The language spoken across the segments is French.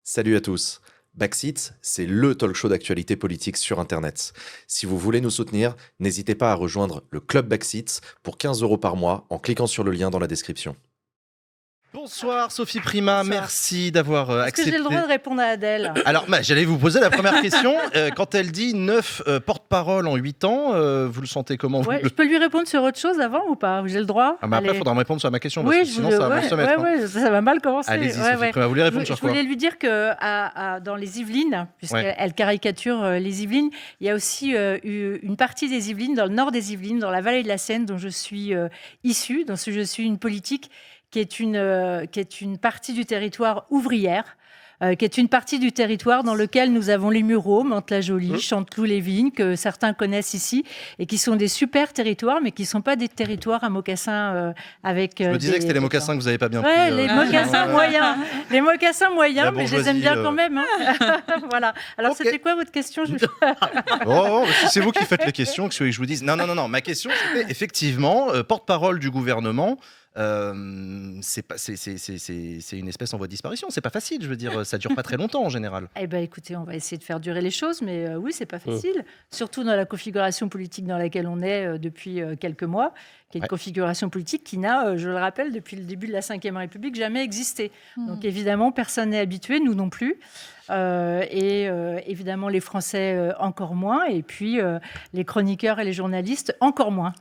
Salut à tous. Backseat, c'est le talk show d'actualité politique sur Internet. Si vous voulez nous soutenir, n'hésitez pas à rejoindre le Club Backseat pour 15 € par mois en cliquant sur le lien dans la description. Bonsoir Sophie Prima, Bonsoir. merci d'avoir Est-ce que accepté. j'ai le droit de répondre à Adèle? Alors, j'allais vous poser la première question. Quand elle dit 9 porte-parole en 8 ans, vous le sentez comment vous Ouais, je peux lui répondre sur autre chose avant ou pas? J'ai le droit? Après, il Allez. faudra me répondre sur ma question, parce Oui, que sinon ça va mal se mettre. ça va mal commencer. Allez-y, Ouais, Sophie ouais. Prima, vous voulez répondre Je sur quoi? voulais lui dire que dans les Yvelines, puisqu'elle caricature les Yvelines, il y a aussi une partie des Yvelines, dans le nord des Yvelines, dans la vallée de la Seine, dont je suis issue, dont je suis une politique, qui est une partie du territoire ouvrière, qui est une partie du territoire dans lequel nous avons les Mureaux, Mantes-la-Jolie, Chanteloup-les-Vignes, que certains connaissent ici, et qui sont des super territoires, mais qui ne sont pas des territoires à mocassins avec... Je me disais que c'était les mocassins que vous n'avez pas bien pris. Ouais, les mocassins moyens. Les mocassins moyens, La mais je les aime bien quand même. Hein. Voilà. Alors, Ok. c'était quoi votre question? Oh, c'est vous qui faites les questions, que je vous dise. Non. Ma question, c'était effectivement, porte-parole du gouvernement. C'est une espèce en voie de disparition. C'est pas facile, je veux dire, ça dure pas très longtemps en général. Eh ben, écoutez, on va essayer de faire durer les choses, mais oui, c'est pas facile. Surtout dans la configuration politique dans laquelle on est depuis quelques mois, qui est une configuration politique qui n'a, je le rappelle, depuis le début de la Ve République, jamais existé. Donc évidemment, personne n'est habitué, nous non plus. Évidemment, les Français encore moins, et puis les chroniqueurs et les journalistes encore moins.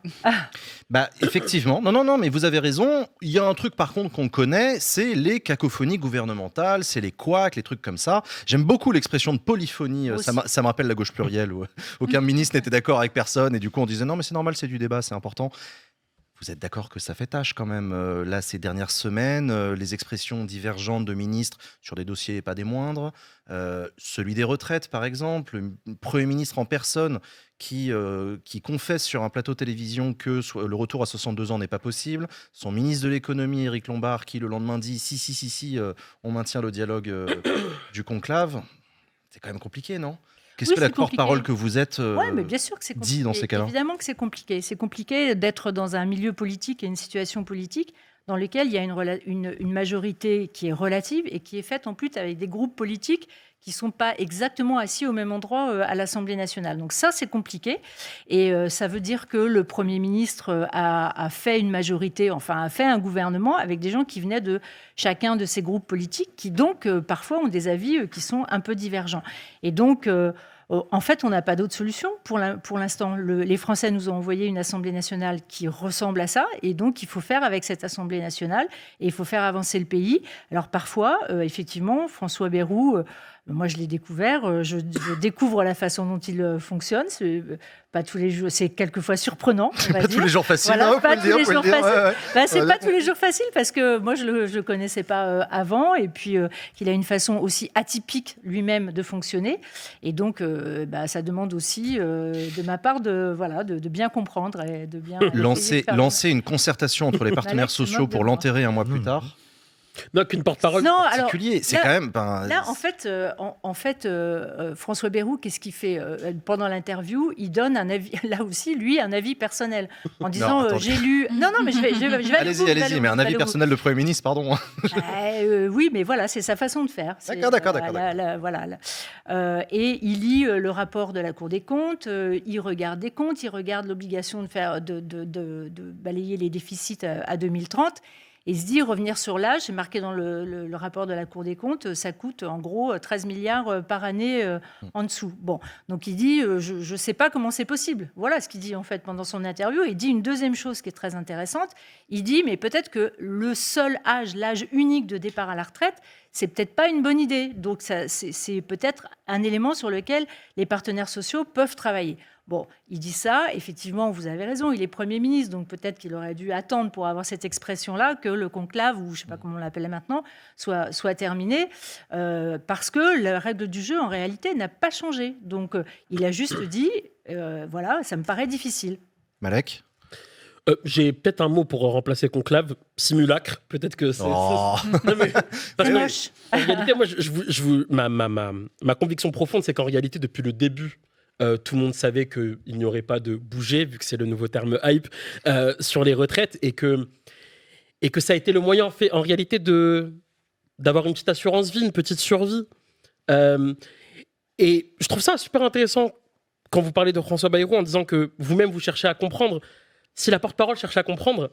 Effectivement, non, mais vous avez raison. Il y a un truc par contre qu'on connaît, c'est les cacophonies gouvernementales, c'est les couacs, les trucs comme ça. J'aime beaucoup l'expression de polyphonie, ça me rappelle la gauche plurielle, où aucun ministre n'était d'accord avec personne, et du coup on disait non mais c'est normal, c'est du débat, c'est important. Vous êtes d'accord que ça fait tâche quand même, là, ces dernières semaines, les expressions divergentes de ministres sur des dossiers pas des moindres, celui des retraites par exemple, le Premier ministre en personne qui confesse sur un plateau de télévision que le retour à 62 ans n'est pas possible, son ministre de l'économie, Éric Lombard, qui le lendemain dit si, on maintient le dialogue du conclave. C'est quand même compliqué, non ? Qu'est-ce que la porte-parole que vous êtes mais bien sûr que c'est compliqué. dit dans ces cas-là ? Évidemment que c'est compliqué. C'est compliqué d'être dans un milieu politique et une situation politique dans lequel il y a une majorité qui est relative et qui est faite en plus avec des groupes politiques qui ne sont pas exactement assis au même endroit à l'Assemblée nationale. Donc ça, c'est compliqué. Et ça veut dire que le Premier ministre a fait une majorité, enfin a fait un gouvernement avec des gens qui venaient de chacun de ces groupes politiques qui donc parfois ont des avis qui sont un peu divergents. Et donc... en fait, on n'a pas d'autre solution pour l'instant. Les Français nous ont envoyé une Assemblée nationale qui ressemble à ça, et donc il faut faire avec cette Assemblée nationale, et il faut faire avancer le pays. Alors parfois, effectivement, François Bayrou, moi je l'ai découvert, je découvre la façon dont il fonctionne. C'est pas tous les jours, c'est quelquefois surprenant. Pas tous les jours facile, voilà, non, pas tous les jours facile. C'est Ouais. pas tous les jours facile parce que moi je le connaissais pas avant, et puis qu'il a une façon aussi atypique lui-même de fonctionner, et donc ça demande aussi de ma part de bien comprendre et de bien lancer une concertation entre les partenaires sociaux pour l'enterrer un mois plus tard. Non, qu'une porte-parole particulier. C'est quand même. Là, en fait, François Bayrou, qu'est-ce qu'il fait pendant l'interview? Il donne un avis, là aussi, lui, un avis personnel, en disant j'ai lu. Non, mais je vais. Allez-y, mais un avis personnel de Premier ministre, pardon. Oui, mais voilà, c'est sa façon de faire. D'accord. Et il lit le rapport de la Cour des comptes, il regarde des comptes, il regarde l'obligation de balayer les déficits à 2030. Et se dit, revenir sur l'âge, c'est marqué dans le rapport de la Cour des comptes, ça coûte en gros 13 milliards par année en dessous. Bon, donc il dit, je ne sais pas comment c'est possible. Voilà ce qu'il dit en fait pendant son interview. Il dit une deuxième chose qui est très intéressante. Il dit, mais peut-être que le seul âge, l'âge unique de départ à la retraite, c'est peut-être pas une bonne idée. Donc c'est peut-être un élément sur lequel les partenaires sociaux peuvent travailler. Bon, il dit ça, effectivement, vous avez raison, il est Premier ministre, donc peut-être qu'il aurait dû attendre pour avoir cette expression-là, que le conclave, ou je ne sais pas comment on l'appelle maintenant, soit terminé, parce que la règle du jeu, en réalité, n'a pas changé. Donc, il a juste dit, voilà, ça me paraît difficile. Malek ? J'ai peut-être un mot pour remplacer conclave, simulacre. Peut-être que c'est. Oh. Non, mais, C'est moche. En réalité, moi, ma conviction profonde, c'est qu'en réalité, depuis le début, tout le monde savait qu'il n'y aurait pas de bouger, vu que c'est le nouveau terme hype, sur les retraites, et que ça a été le moyen, en réalité, de d'avoir une petite assurance vie, une petite survie. Et je trouve ça super intéressant quand vous parlez de François Bayrou en disant que vous-même vous cherchez à comprendre. Si la porte-parole cherche à comprendre,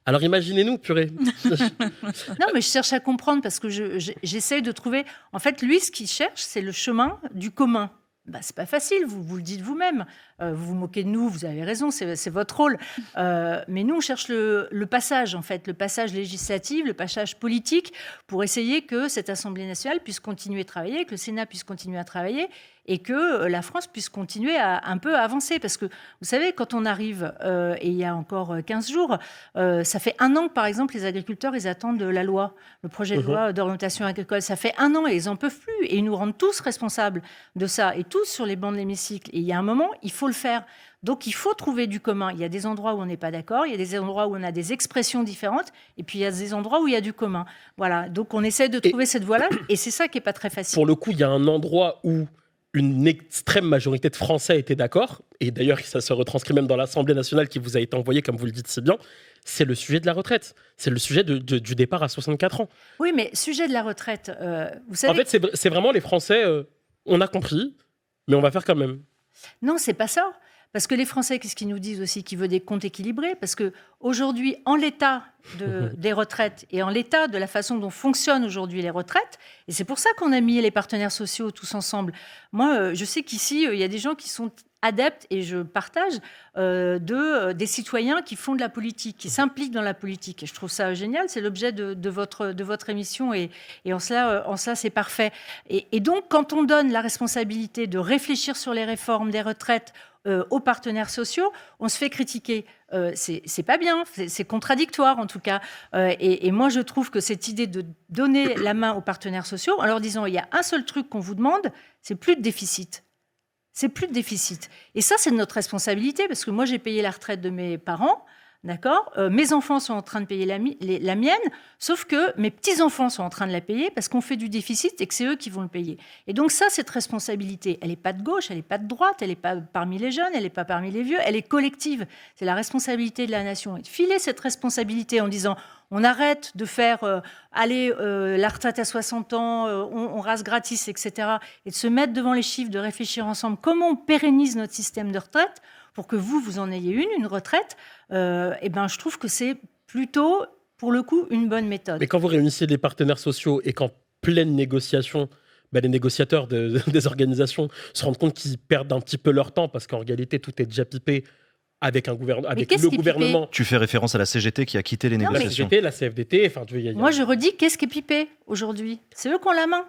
alors imaginez-nous, purée. Non, mais je cherche à comprendre parce que j'essaie de trouver... En fait, lui, ce qu'il cherche, c'est le chemin du commun. Bah, c'est pas facile, vous le dites vous-même. Vous vous moquez de nous, vous avez raison, c'est votre rôle. Mais nous, on cherche le passage, en fait, le passage législatif, le passage politique, pour essayer que cette Assemblée nationale puisse continuer à travailler, que le Sénat puisse continuer à travailler, et que la France puisse continuer un peu à avancer. Parce que, vous savez, quand on arrive, et il y a encore 15 jours, ça fait 1 an que, par exemple, les agriculteurs, ils attendent la loi, le projet de loi d'orientation agricole. Ça fait 1 an et ils n'en peuvent plus. Et ils nous rendent tous responsables de ça, et tous sur les bancs de l'hémicycle. Et il y a un moment, il faut le faire. Donc, il faut trouver du commun. Il y a des endroits où on n'est pas d'accord, il y a des endroits où on a des expressions différentes, et puis il y a des endroits où il y a du commun. Voilà. Donc, on essaie de trouver cette voie-là, et c'est ça qui n'est pas très facile. Pour le coup, il y a un endroit où une extrême majorité de Français étaient d'accord, et d'ailleurs, ça se retranscrit même dans l'Assemblée nationale qui vous a été envoyée, comme vous le dites si bien, c'est le sujet de la retraite. C'est le sujet du départ à 64 ans. Oui, mais sujet de la retraite, vous savez... En fait, c'est vraiment les Français, on a compris, mais on va faire quand même. Non, c'est pas ça. Parce que les Français, qu'est-ce qu'ils nous disent aussi? Qu'ils veulent des comptes équilibrés. Parce qu'aujourd'hui, en l'état des retraites et en l'état de la façon dont fonctionnent aujourd'hui les retraites, et c'est pour ça qu'on a mis les partenaires sociaux tous ensemble. Moi, je sais qu'ici, il y a des gens qui sont adeptes, et je partage, des citoyens qui font de la politique, qui s'impliquent dans la politique. Et je trouve ça génial, c'est l'objet de votre émission, et en cela, c'est parfait. Et donc, quand on donne la responsabilité de réfléchir sur les réformes des retraites aux partenaires sociaux, on se fait critiquer. C'est pas bien, c'est contradictoire en tout cas. Et moi, je trouve que cette idée de donner la main aux partenaires sociaux, en leur disant, il y a un seul truc qu'on vous demande, c'est plus de déficit. C'est plus de déficit. Et ça, c'est de notre responsabilité, parce que moi, j'ai payé la retraite de mes parents, d'accord ? Mes enfants sont en train de payer la mienne, sauf que mes petits-enfants sont en train de la payer parce qu'on fait du déficit et que c'est eux qui vont le payer. Et donc ça, cette responsabilité, elle n'est pas de gauche, elle n'est pas de droite, elle n'est pas parmi les jeunes, elle n'est pas parmi les vieux, elle est collective. C'est la responsabilité de la nation. Et de filer cette responsabilité en disant... On arrête de faire la retraite à 60 ans, on rase gratis, etc. Et de se mettre devant les chiffres, de réfléchir ensemble comment on pérennise notre système de retraite pour que vous en ayez une retraite. Je trouve que c'est plutôt, pour le coup, une bonne méthode. Mais quand vous réunissez les partenaires sociaux et qu'en pleine négociation, les négociateurs des organisations se rendent compte qu'ils perdent un petit peu leur temps parce qu'en réalité, tout est déjà pipé. Avec le gouvernement. Tu fais référence à la CGT qui a quitté les négociations. La CGT, la CFDT. Moi, je redis, qu'est-ce qui est pipé aujourd'hui? C'est eux qui ont la main.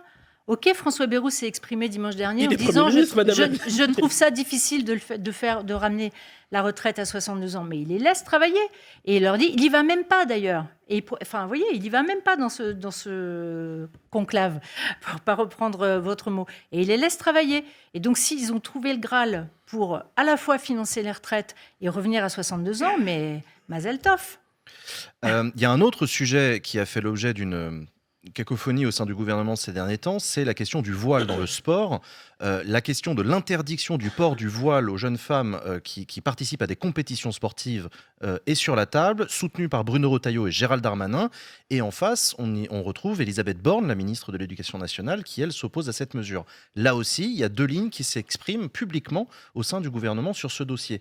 Ok, François Bayrou s'est exprimé dimanche dernier en disant je trouve ça difficile de ramener la retraite à 62 ans, mais il les laisse travailler et il leur dit, il y va même pas d'ailleurs. Et vous voyez, il y va même pas dans ce conclave, pour pas reprendre votre mot. Et il les laisse travailler. Et donc, s'ils ont trouvé le Graal pour à la fois financer les retraites et revenir à 62 ans, mais Mazel Tov. Il y a un autre sujet qui a fait l'objet d'une cacophonie au sein du gouvernement ces derniers temps, c'est la question du voile dans le sport. La question de l'interdiction du port du voile aux jeunes femmes qui participent à des compétitions sportives est sur la table, soutenue par Bruno Retailleau et Gérald Darmanin. Et en face, on retrouve Elisabeth Borne, la ministre de l'Éducation nationale, qui, elle, s'oppose à cette mesure. Là aussi, il y a 2 lignes qui s'expriment publiquement au sein du gouvernement sur ce dossier.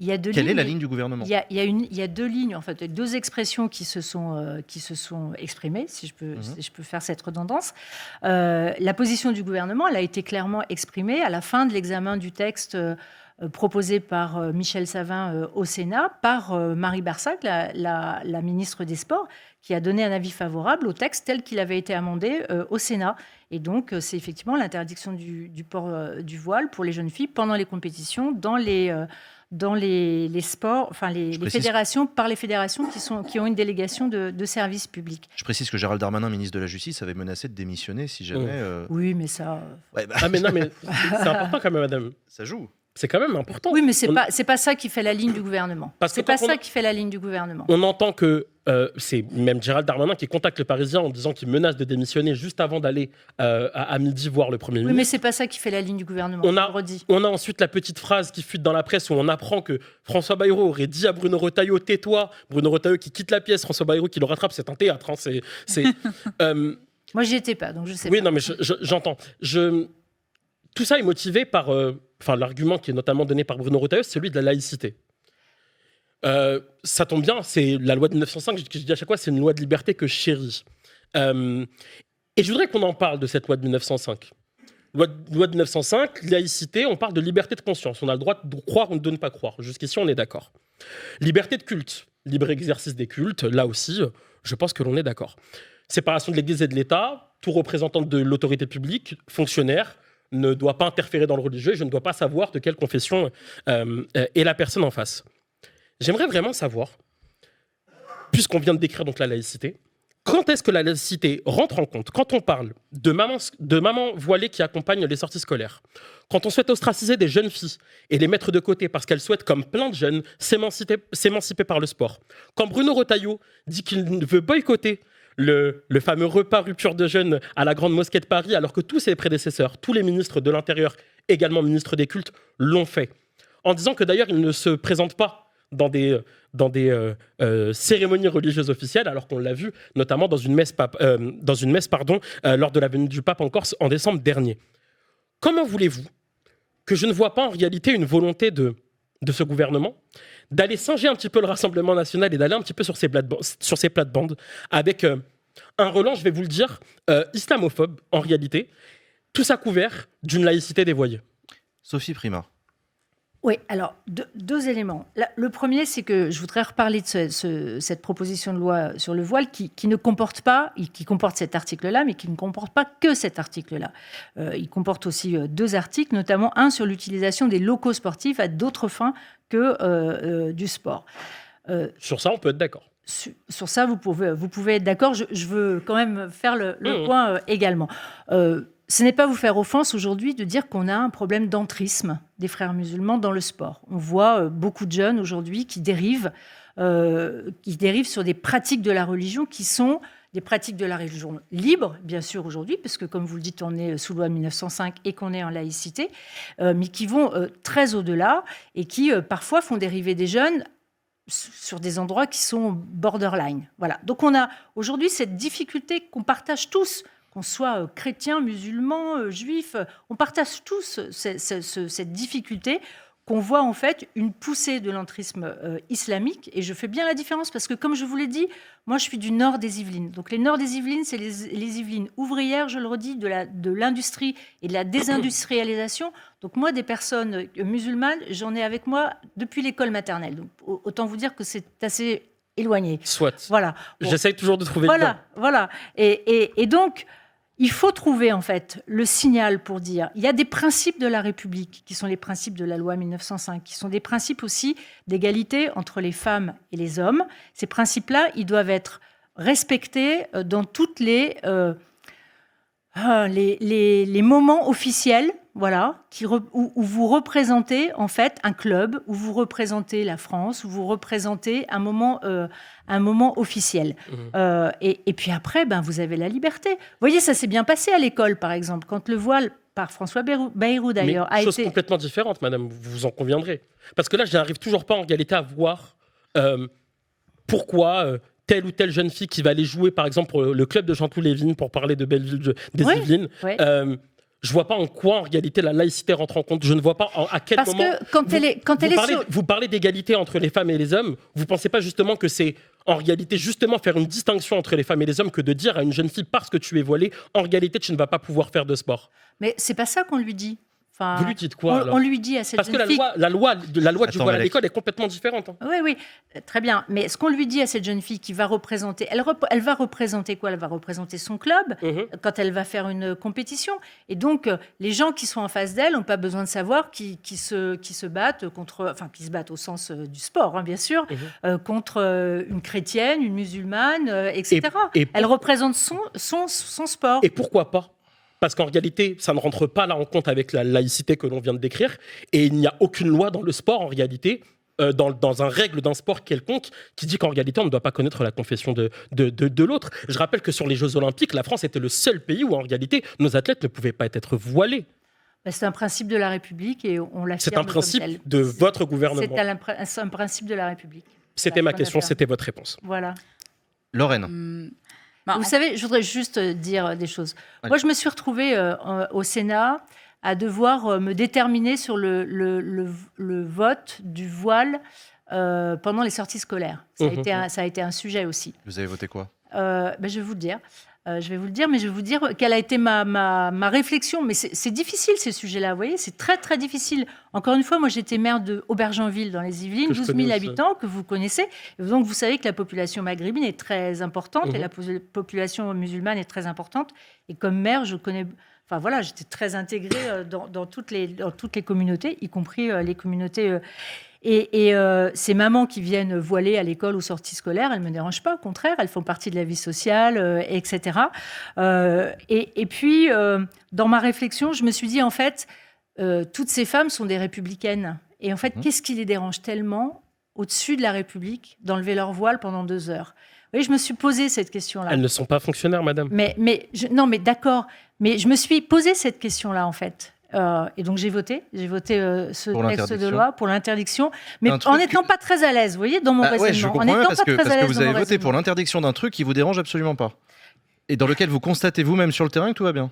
Quelle est la ligne du gouvernement? Il y a 2 lignes, en fait, 2 expressions qui se sont exprimées, si je peux faire cette redondance. La position du gouvernement, elle a été clairement exprimée à la fin de l'examen du texte proposé par Michel Savin au Sénat, par Marie Barsac, la ministre des Sports, qui a donné un avis favorable au texte tel qu'il avait été amendé au Sénat. Et donc, c'est effectivement l'interdiction du port du voile pour les jeunes filles pendant les compétitions, dans les sports, enfin les fédérations, par les fédérations qui ont une délégation de service public. Je précise que Gérald Darmanin, ministre de la Justice, avait menacé de démissionner si jamais... Oui, mais ça... Ouais, bah... Ah mais non, mais c'est important quand même, madame. Ça joue. C'est quand même important. Oui, mais c'est pas ça qui fait la ligne du gouvernement. C'est pas ça qui fait la ligne du gouvernement. On entend que c'est même Gérald Darmanin qui contacte le Parisien en disant qu'il menace de démissionner juste avant d'aller à midi voir le Premier ministre. Oui, mais c'est pas ça qui fait la ligne du gouvernement. On a ensuite la petite phrase qui fuite dans la presse où on apprend que François Bayrou aurait dit à Bruno Retailleau, tais-toi. Bruno Retailleau qui quitte la pièce, François Bayrou qui le rattrape, c'est un théâtre. Moi, j'y étais pas, donc je sais Oui, pas. non, mais j'entends. Tout ça est motivé par l'argument qui est notamment donné par Bruno Retailleau, c'est celui de la laïcité. Ça tombe bien, c'est la loi de 1905, je dis à chaque fois, c'est une loi de liberté que je chéris. Et je voudrais qu'on en parle de cette loi de 1905. Loi de 1905, laïcité, on parle de liberté de conscience. On a le droit de croire ou de ne pas croire. Jusqu'ici, on est d'accord. Liberté de culte, libre exercice des cultes, là aussi, je pense que l'on est d'accord. Séparation de l'Église et de l'État, tout représentant de l'autorité publique, fonctionnaire, ne doit pas interférer dans le religieux, je ne dois pas savoir de quelle confession est la personne en face. J'aimerais vraiment savoir, puisqu'on vient de décrire donc la laïcité, quand est-ce que la laïcité rentre en compte? Quand on parle de maman voilée qui accompagne les sorties scolaires, quand on souhaite ostraciser des jeunes filles et les mettre de côté parce qu'elles souhaitent, comme plein de jeunes, s'émanciper par le sport, quand Bruno Retailleau dit qu'il veut boycotter le fameux repas rupture de jeûne à la Grande Mosquée de Paris, alors que tous ses prédécesseurs, tous les ministres de l'Intérieur, également ministres des cultes, l'ont fait, en disant que d'ailleurs il ne se présente pas dans des cérémonies religieuses officielles, alors qu'on l'a vu notamment dans une messe, lors de la venue du pape en Corse en décembre dernier. Comment voulez-vous que je ne vois pas en réalité une volonté de ce gouvernement d'aller singer un petit peu le Rassemblement national et d'aller un petit peu sur ses plates-bandes avec un relent, je vais vous le dire, islamophobe en réalité, tout ça couvert d'une laïcité dévoyée. Sophie Primas. Oui, alors, deux éléments. Le premier, c'est que je voudrais reparler de cette proposition de loi sur le voile qui ne comporte pas, qui comporte cet article-là, mais qui ne comporte pas que cet article-là. Il comporte aussi deux articles, notamment un sur l'utilisation des locaux sportifs à d'autres fins que du sport. Sur ça, on peut être d'accord. Sur ça, vous pouvez être d'accord. Je veux quand même faire le point également. Ce n'est pas vous faire offense aujourd'hui de dire qu'on a un problème d'entrisme des frères musulmans dans le sport. On voit beaucoup de jeunes aujourd'hui qui dérivent sur des pratiques de la religion qui sont des pratiques de la religion libre, bien sûr, aujourd'hui, parce que, comme vous le dites, on est sous loi 1905 et qu'on est en laïcité, mais qui vont très au-delà et qui, parfois, font dériver des jeunes sur des endroits qui sont borderline. Voilà. Donc, on a aujourd'hui cette difficulté qu'on partage tous, qu'on soit chrétien, musulman, juif, on partage tous cette difficulté qu'on voit en fait une poussée de l'entrisme islamique. Et je fais bien la différence parce que, comme je vous l'ai dit, moi je suis du nord des Yvelines. Donc les nord des Yvelines, c'est les Yvelines ouvrières, je le redis, de l'industrie et de la désindustrialisation. Donc moi, des personnes musulmanes, j'en ai avec moi depuis l'école maternelle. Donc autant vous dire que c'est assez éloigné. Soit. Voilà. Bon. J'essaye toujours de trouver Voilà. Et donc, il faut trouver en fait le signal pour dire il y a des principes de la République qui sont les principes de la loi 1905, qui sont des principes aussi d'égalité entre les femmes et les hommes. Ces principes-là, ils doivent être respectés dans toutes les moments officiels, voilà, où vous représentez en fait un club, où vous représentez la France, où vous représentez un moment officiel. Et puis après, vous avez la liberté. Vous voyez, ça s'est bien passé à l'école, par exemple, quand le voile, par François Bayrou d'ailleurs, a été... complètement différente, madame, vous en conviendrez. Parce que là, je n'arrive toujours pas en réalité à voir pourquoi... telle ou telle jeune fille qui va aller jouer, par exemple, pour le club de Chanteloup-les-Vignes, pour parler de Belleville des Yvelines, je vois pas en quoi, en réalité, la laïcité rentre en compte. Je ne vois pas à quel moment... Parce que vous parlez d'égalité entre les femmes et les hommes. Vous pensez pas justement que c'est, en réalité, justement faire une distinction entre les femmes et les hommes que de dire à une jeune fille, parce que tu es voilée, en réalité, tu ne vas pas pouvoir faire de sport? Mais c'est pas ça qu'on lui dit. Enfin, vous lui dites quoi on lui dit à cette jeune fille... Parce que la loi du voile à l'école est complètement différente. Hein. Oui, très bien. Mais ce qu'on lui dit à cette jeune fille qui va représenter... Elle va représenter quoi? Elle va représenter son club quand elle va faire une compétition. Et donc, les gens qui sont en face d'elle n'ont pas besoin de savoir qui se battent contre... Enfin, qui se battent au sens du sport, hein, bien sûr, contre une chrétienne, une musulmane, etc. Elle représente son sport. Et pourquoi pas? Parce qu'en réalité, ça ne rentre pas là en compte avec la laïcité que l'on vient de décrire. Et il n'y a aucune loi dans le sport, en réalité, dans un règle d'un sport quelconque, qui dit qu'en réalité, on ne doit pas connaître la confession de l'autre. Je rappelle que sur les Jeux Olympiques, la France était le seul pays où, en réalité, nos athlètes ne pouvaient pas être voilés. C'est un principe de la République et on l'affirme. C'est un principe de votre gouvernement. C'est un principe de la République. C'était ma question, c'était votre réponse. Voilà. Lorraine. Vous savez, je voudrais juste dire des choses. Ouais. Moi, je me suis retrouvée au Sénat à devoir me déterminer sur le vote du voile pendant les sorties scolaires. Ça a été un sujet aussi. Vous avez voté quoi ? Je vais vous le dire. Je vais vous le dire, mais je vais vous dire quelle a été ma réflexion. Mais c'est difficile, ces sujets-là, vous voyez, c'est très, très difficile. Encore une fois, moi, j'étais maire de Aubergenville, dans les Yvelines, 12 000 habitants, que vous connaissez. Donc, vous savez que la population maghrébine est très importante et la population musulmane est très importante. Et comme maire, je connais... Enfin, voilà, j'étais très intégrée dans toutes les communautés, y compris les communautés... Et ces mamans qui viennent voiler à l'école aux sorties scolaires, elles ne me dérangent pas, au contraire, elles font partie de la vie sociale, etc. Et puis, dans ma réflexion, je me suis dit, en fait, toutes ces femmes sont des républicaines. Et en fait, qu'est-ce qui les dérange tellement, au-dessus de la République, d'enlever leur voile pendant 2 heures ? Vous voyez, je me suis posé cette question-là. Elles ne sont pas fonctionnaires, madame. Non, mais d'accord. Mais je me suis posé cette question-là, en fait. Et donc j'ai voté ce texte de loi pour l'interdiction, mais en n'étant pas très à l'aise, vous voyez, dans mon raisonnement. Ouais, je comprends bien parce que vous avez voté pour l'interdiction d'un truc qui vous dérange absolument pas, et dans lequel vous constatez vous-même sur le terrain que tout va bien.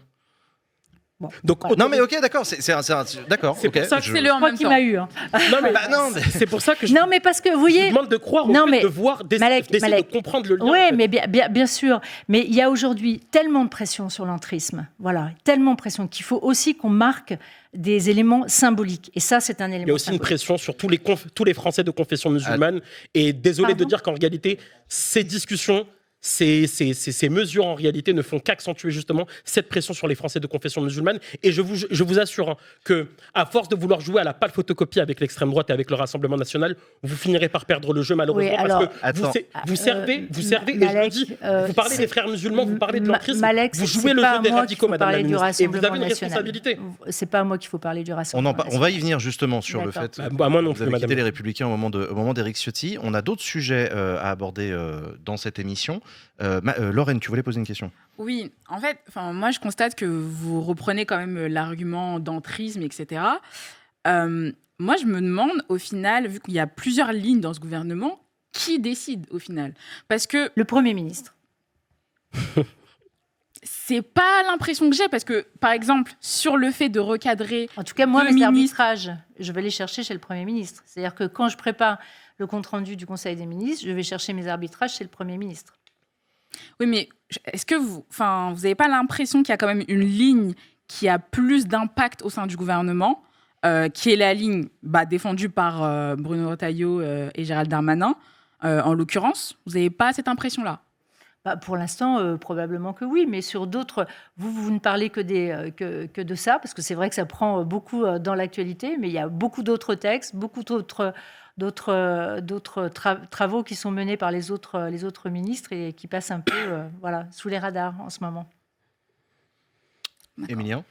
Bon, donc, voilà. Non mais ok, d'accord, d'accord. C'est pour ça que c'est le en même temps. M'a eu. Hein. Non, mais c'est pour ça que non, mais parce que vous voyez, je demande de croire au fait de voir, d'essayer de comprendre le lien. Oui, en fait. mais bien sûr. Mais il y a aujourd'hui tellement de pression sur l'entrisme, voilà, tellement de pression qu'il faut aussi qu'on marque des éléments symboliques. Et ça, c'est un élément. Il y a aussi symbolique. une pression sur tous les Français de confession musulmane. Et désolé de dire qu'en réalité, ces discussions, ces mesures en réalité ne font qu'accentuer justement cette pression sur les Français de confession musulmane. Et je vous assure que, à force de vouloir jouer à la pâle photocopie avec l'extrême droite et avec le Rassemblement national, vous finirez par perdre le jeu malheureusement, parce que vous servez. Et je le dis, vous parlez des frères musulmans, vous parlez de l'entrisme, vous jouez le jeu des radicaux, madame la ministre, et vous avez une responsabilité. C'est pas à moi qu'il faut parler du Rassemblement national. On va y venir justement sur le fait. Moi non vous avez quitté les Républicains au moment d'Éric Ciotti. On a d'autres sujets à aborder dans cette émission. Lorraine, tu voulais poser une question ? Oui, en fait, moi je constate que vous reprenez quand même l'argument d'entrisme, etc. Moi je me demande au final, vu qu'il y a plusieurs lignes dans ce gouvernement, qui décide au final ? Parce que le Premier ministre. C'est pas l'impression que j'ai, parce que par exemple sur le fait de recadrer. En tout cas, moi, mes arbitrages, je vais les chercher chez le Premier ministre. C'est-à-dire que quand je prépare le compte-rendu du Conseil des ministres, je vais chercher mes arbitrages chez le Premier ministre. Oui, mais est-ce que vous n'avez pas l'impression qu'il y a quand même une ligne qui a plus d'impact au sein du gouvernement, qui est la ligne défendue par Bruno Retailleau et Gérald Darmanin, en l'occurrence ? Vous n'avez pas cette impression-là ? Pour l'instant, probablement que oui, mais sur d'autres, vous ne parlez que de ça, parce que c'est vrai que ça prend beaucoup dans l'actualité, mais il y a beaucoup d'autres textes, beaucoup d'autres travaux qui sont menés par les autres ministres et qui passent un peu sous les radars en ce moment. Émilien ?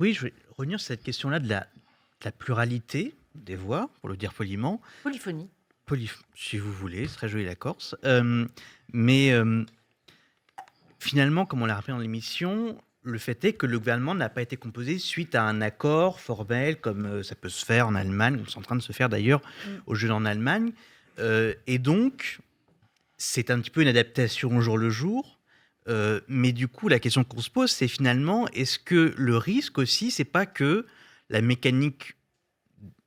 Oui, je vais revenir sur cette question-là de la pluralité des voix, pour le dire poliment. Polyphonie. Si vous voulez, c'est très joli la Corse. Mais finalement, comme on l'a rappelé dans l'émission, le fait est que le gouvernement n'a pas été composé suite à un accord formel, comme ça peut se faire en Allemagne, comme c'est en train de se faire d'ailleurs au jeu en Allemagne. Et donc, c'est un petit peu une adaptation au jour le jour. Mais du coup, la question qu'on se pose, c'est finalement, est-ce que le risque aussi, c'est pas que la mécanique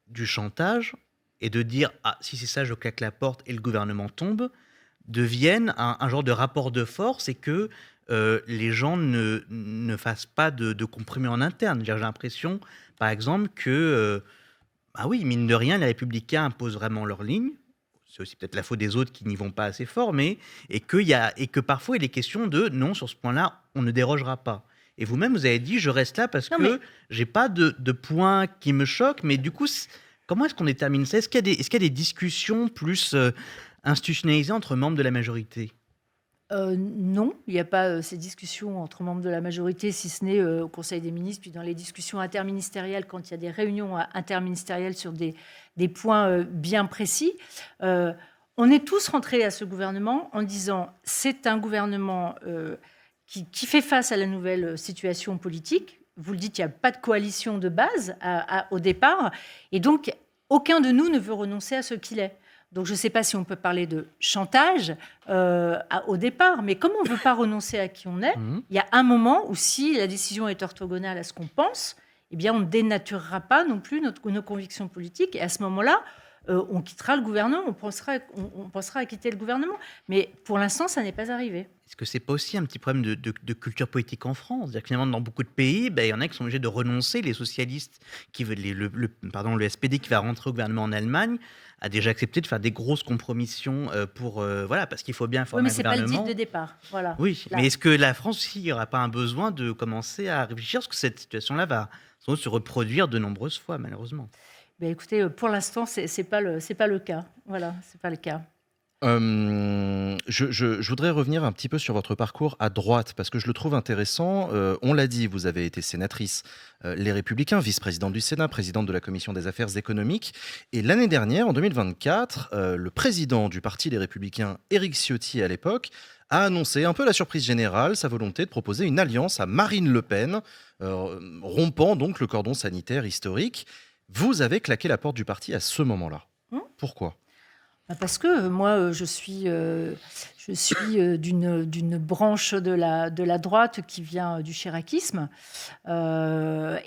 du chantage et de dire « Ah, si c'est ça, je claque la porte et le gouvernement tombe », devienne un genre de rapport de force et que les gens ne fassent pas de compromis en interne. J'ai l'impression, par exemple, que, mine de rien, les Républicains imposent vraiment leur ligne. C'est aussi peut-être la faute des autres qui n'y vont pas assez fort, et que parfois il est question de « Non, sur ce point-là, on ne dérogera pas ». Et vous-même, vous avez dit « Je reste là parce que j'ai pas de point qui me choque ». Mais du coup, comment est-ce qu'on détermine ça ? Est-ce qu'il y a des discussions plus institutionnalisées entre membres de la majorité ? Non, il n'y a pas ces discussions entre membres de la majorité, si ce n'est au Conseil des ministres, puis dans les discussions interministérielles, quand il y a des réunions interministérielles sur des points bien précis. On est tous rentrés à ce gouvernement en disant c'est un gouvernement qui fait face à la nouvelle situation politique. Vous le dites, il n'y a pas de coalition de base au départ, et donc aucun de nous ne veut renoncer à ce qu'il est. Donc je ne sais pas si on peut parler de chantage au départ, mais comme on ne veut pas renoncer à qui on est, il y a un moment où si la décision est orthogonale à ce qu'on pense, eh bien on ne dénaturera pas non plus nos convictions politiques. Et à ce moment-là, on quittera le gouvernement, on pensera à quitter le gouvernement. Mais pour l'instant, ça n'est pas arrivé. Est-ce que c'est pas aussi un petit problème de culture politique en France? C'est-à-dire que finalement, dans beaucoup de pays, il y en a qui sont obligés de renoncer. Les socialistes, le SPD qui va rentrer au gouvernement en Allemagne, a déjà accepté de faire des grosses compromissions parce qu'il faut bien former un gouvernement. Oui, mais c'est pas le deal de départ. Voilà. Oui, mais est-ce que la France aussi, il n'y aura pas un besoin de commencer à réfléchir? Parce que cette situation-là va sans doute se reproduire de nombreuses fois, malheureusement. Écoutez, pour l'instant, c'est pas le cas. Voilà, c'est pas le cas. Je voudrais revenir un petit peu sur votre parcours à droite, parce que je le trouve intéressant. On l'a dit, vous avez été sénatrice Les Républicains, vice-présidente du Sénat, présidente de la Commission des Affaires économiques. Et l'année dernière, en 2024, le président du parti Les Républicains, Éric Ciotti à l'époque, a annoncé, un peu la surprise générale, sa volonté de proposer une alliance à Marine Le Pen, rompant donc le cordon sanitaire historique. Vous avez claqué la porte du parti à ce moment-là. Pourquoi ? Parce que moi, je suis d'une branche de la droite qui vient du chiraquisme. On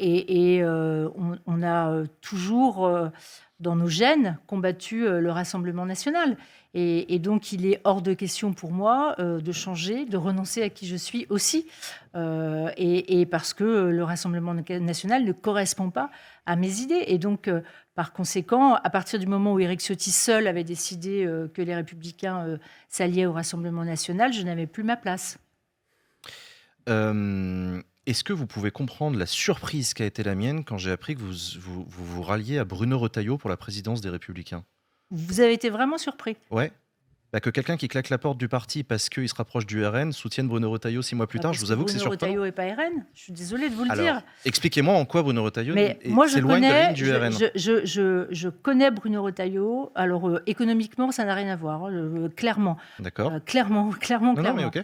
a toujours, dans nos gènes, combattu le Rassemblement national. Et donc, il est hors de question pour moi de changer, de renoncer à qui je suis aussi. Et parce que le Rassemblement national ne correspond pas à mes idées. Et donc, par conséquent, à partir du moment où Éric Ciotti seul avait décidé que les Républicains s'alliaient au Rassemblement national, je n'avais plus ma place. Est-ce que vous pouvez comprendre la surprise qu'a été la mienne quand j'ai appris que vous ralliez à Bruno Retailleau pour la présidence des Républicains ? Vous avez été vraiment surpris? Ouais. Que quelqu'un qui claque la porte du parti parce qu'il se rapproche du RN soutienne Bruno Retailleau 6 mois plus tard, je vous avoue que c'est surprenant. Bruno Retailleau n'est pas RN, je suis désolée de vous le dire. Expliquez-moi en quoi Bruno Retailleau s'éloigne de la ligne du RN. Je connais Bruno Retailleau. Alors, économiquement, ça n'a rien à voir, clairement. D'accord. Clairement. Non, mais ok.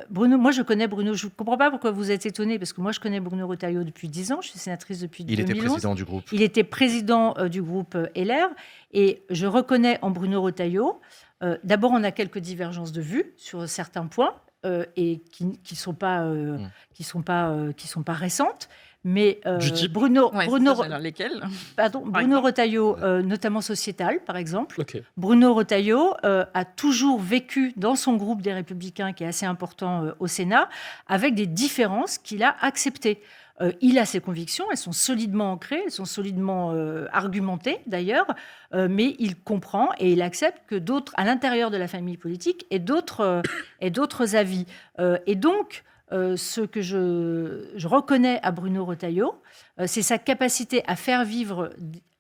Bruno, moi, je connais Bruno. Je ne comprends pas pourquoi vous êtes étonnés, parce que moi, je connais Bruno Retailleau depuis 10 ans. Je suis sénatrice depuis 2011. Il était président du groupe. Il était président du groupe LR. Et je reconnais en Bruno Retailleau, d'abord, on a quelques divergences de vues sur certains points et qui sont pas récentes. Mais Bruno Retailleau, notamment sociétal, par exemple. Okay. Bruno Retailleau a toujours vécu dans son groupe des Républicains, qui est assez important au Sénat, avec des différences qu'il a acceptées. Il a ses convictions, elles sont solidement ancrées, elles sont solidement argumentées d'ailleurs, mais il comprend et il accepte que d'autres, à l'intérieur de la famille politique, aient d'autres avis. Et donc, ce que je reconnais à Bruno Retailleau, c'est sa capacité à faire vivre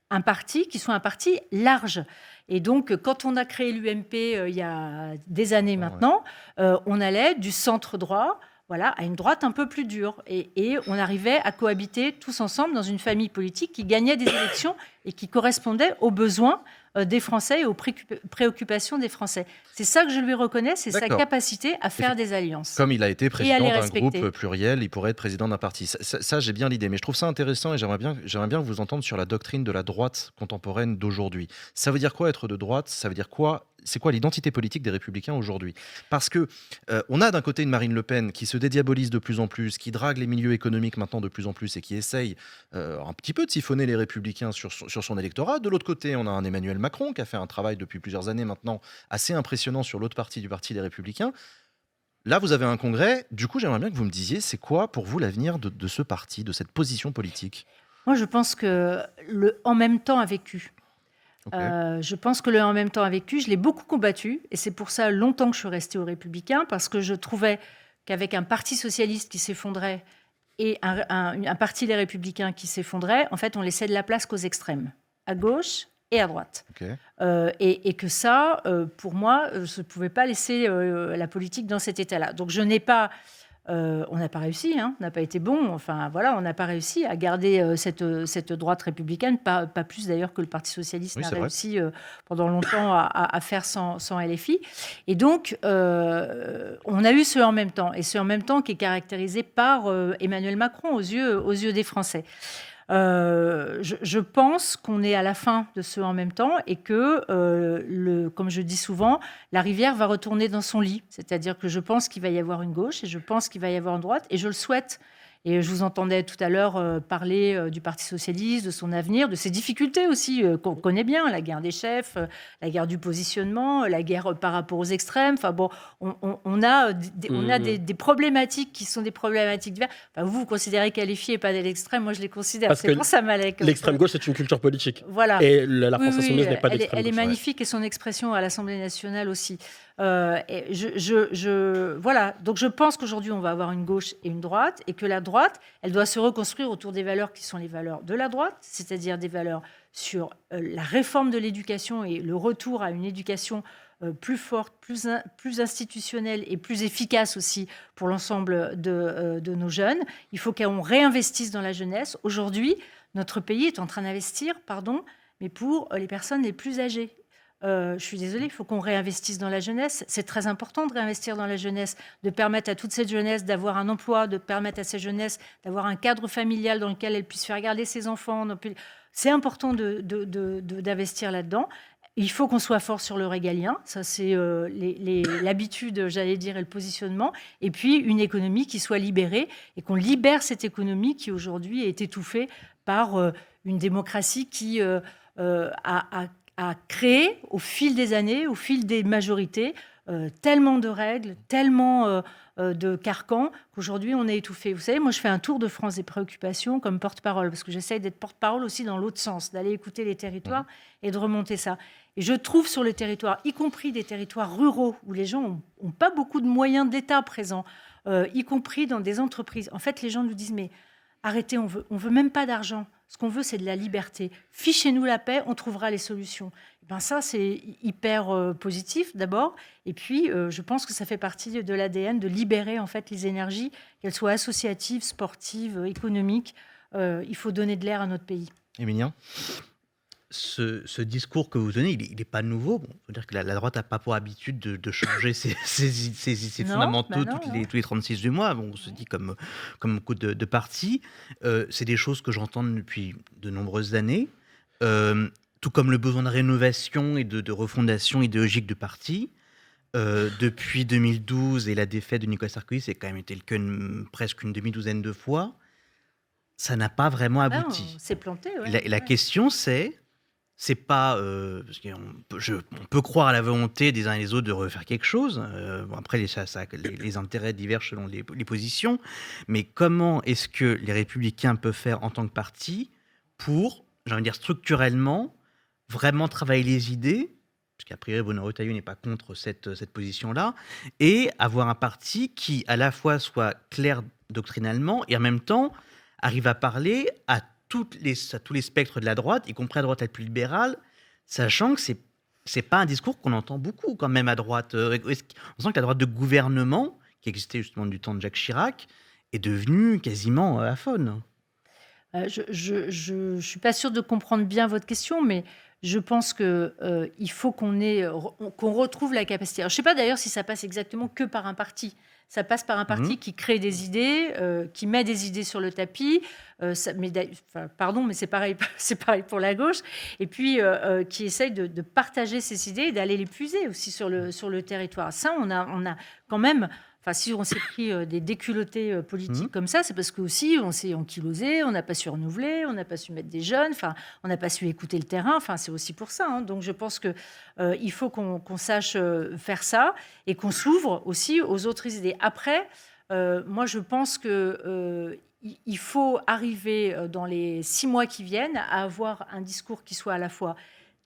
un parti qui soit un parti large. Et donc, quand on a créé l'UMP il y a des années maintenant, on allait du centre droit à une droite un peu plus dure. Et on arrivait à cohabiter tous ensemble dans une famille politique qui gagnait des élections et qui correspondait aux besoins des Français et aux préoccupations des Français. C'est ça que je lui reconnais, c'est sa capacité à faire des alliances. Comme il a été président d'un groupe pluriel, il pourrait être président d'un parti. Ça, j'ai bien l'idée, mais je trouve ça intéressant et j'aimerais bien vous entendre sur la doctrine de la droite contemporaine d'aujourd'hui. Ça veut dire quoi être de droite? Ça veut dire quoi? C'est quoi l'identité politique des Républicains aujourd'hui? Parce que on a d'un côté une Marine Le Pen qui se dédiabolise de plus en plus, qui drague les milieux économiques maintenant de plus en plus et qui essaye un petit peu de siphonner les Républicains sur son électorat. De l'autre côté, on a un Emmanuel Macron qui a fait un travail depuis plusieurs années maintenant assez impressionnant sur l'autre partie du parti des Républicains. Là, vous avez un congrès. Du coup, j'aimerais bien que vous me disiez, c'est quoi pour vous l'avenir de ce parti, de cette position politique? Moi, je pense que le « en même temps » a vécu. Okay. Je pense que le « en même temps » a vécu. Je l'ai beaucoup combattu et c'est pour ça longtemps que je suis restée aux Républicains, parce que je trouvais qu'avec un parti socialiste qui s'effondrait et un parti Les Républicains qui s'effondrait, en fait, on laissait de la place qu'aux extrêmes, à gauche et à droite. Okay. Et que ça, pour moi, je ne pouvais pas laisser la politique dans cet état-là. Donc je n'ai pas... on n'a pas réussi, on n'a pas été bon. Enfin, voilà, on n'a pas réussi à garder cette droite républicaine, pas plus d'ailleurs que le Parti socialiste n'a réussi pendant longtemps à faire sans LFI. Et donc, on a eu ce « en même temps », et ce « en même temps » qui est caractérisé par Emmanuel Macron aux yeux des Français. Je pense qu'on est à la fin de ce en même temps et que, comme je dis souvent, la rivière va retourner dans son lit. C'est-à-dire que je pense qu'il va y avoir une gauche et je pense qu'il va y avoir une droite et je le souhaite. Et je vous entendais tout à l'heure parler du Parti socialiste, de son avenir, de ses difficultés aussi, qu'on connaît bien, la guerre des chefs, la guerre du positionnement, la guerre par rapport aux extrêmes. Enfin bon, on a des problématiques qui sont des problématiques diverses. Enfin, vous considérez qualifié et pas de l'extrême, moi je les considère. Parce c'est que pour ça, Malek. L'extrême gauche, c'est une culture politique. Voilà. Et la France Oui, insoumise n'est pas d'extrême gauche. elle est magnifique et son expression à l'Assemblée nationale aussi. Voilà. Donc je pense qu'aujourd'hui on va avoir une gauche et une droite et que la droite, elle doit se reconstruire autour des valeurs qui sont les valeurs de la droite, c'est-à-dire des valeurs sur la réforme de l'éducation et le retour à une éducation plus forte, plus institutionnelle et plus efficace aussi pour l'ensemble de nos jeunes. Il faut qu'on réinvestisse dans la jeunesse. Aujourd'hui, notre pays est en train d'investir, mais pour les personnes les plus âgées. Je suis désolée, il faut qu'on réinvestisse dans la jeunesse. C'est très important de réinvestir dans la jeunesse, de permettre à toute cette jeunesse d'avoir un emploi, de permettre à cette jeunesse d'avoir un cadre familial dans lequel elle puisse faire garder ses enfants. C'est important d'investir là-dedans. Il faut qu'on soit fort sur le régalien. Ça, c'est l'habitude, j'allais dire, et le positionnement. Et puis, une économie qui soit libérée et qu'on libère cette économie qui, aujourd'hui, est étouffée par une démocratie qui a créé, au fil des années, au fil des majorités, tellement de règles, tellement de carcans, qu'aujourd'hui, on est étouffé. Vous savez, moi, je fais un tour de France des préoccupations comme porte-parole, parce que j'essaye d'être porte-parole aussi dans l'autre sens, d'aller écouter les territoires et de remonter ça. Et je trouve sur le territoire, y compris des territoires ruraux, où les gens n'ont pas beaucoup de moyens d'État présents, y compris dans des entreprises. En fait, les gens nous disent, mais arrêtez, on veut même pas d'argent. Ce qu'on veut, c'est de la liberté. Fichez-nous la paix, on trouvera les solutions. Et ben ça, c'est hyper positif d'abord. Et puis, je pense que ça fait partie de l'ADN de libérer en fait les énergies, qu'elles soient associatives, sportives, économiques. Il faut donner de l'air à notre pays. Émilien ? Ce discours que vous tenez, il n'est pas nouveau. Bon, faut dire que la droite n'a pas pour habitude de changer ses fondamentaux tous les 36 du mois. Bon, on se dit comme beaucoup de partis. C'est des choses que j'entends depuis de nombreuses années. Tout comme le besoin de rénovation et de refondation idéologique de partis. Depuis 2012 et la défaite de Nicolas Sarkozy, c'est quand même été le cas presque une demi-douzaine de fois. Ça n'a pas vraiment abouti. C'est planté. La question, c'est pas parce on peut croire à la volonté des uns et des autres de refaire quelque chose. Après, les intérêts divergent selon les positions. Mais comment est-ce que les Républicains peuvent faire en tant que parti pour, j'ai envie de dire structurellement, vraiment travailler les idées, parce qu'a priori Bruno Retailleau n'est pas contre cette position-là, et avoir un parti qui à la fois soit clair doctrinalement et en même temps arrive à parler à tous les spectres de la droite, y compris à droite la plus libérale, sachant que c'est pas un discours qu'on entend beaucoup quand même à droite. On sent que la droite de gouvernement, qui existait justement du temps de Jacques Chirac, est devenue quasiment aphone. Je suis pas sûre de comprendre bien votre question, mais je pense qu'il faut qu'on retrouve la capacité. Alors, je ne sais pas d'ailleurs si ça passe exactement que par un parti. Ça passe par un parti qui crée des idées, qui met des idées sur le tapis. Mais c'est pareil pour la gauche. Et puis, qui essaye de partager ces idées et d'aller les puiser aussi sur le territoire. Ça, on a quand même... Enfin, si on s'est pris des déculottés politiques comme ça, c'est parce qu'aussi on s'est ankylosé, on n'a pas su renouveler, on n'a pas su mettre des jeunes, enfin, on n'a pas su écouter le terrain. Enfin, c'est aussi pour ça. Donc, je pense qu'il faut qu'on sache faire ça et qu'on s'ouvre aussi aux autres idées. Après, moi, je pense qu'il faut arriver dans les 6 mois qui viennent à avoir un discours qui soit à la fois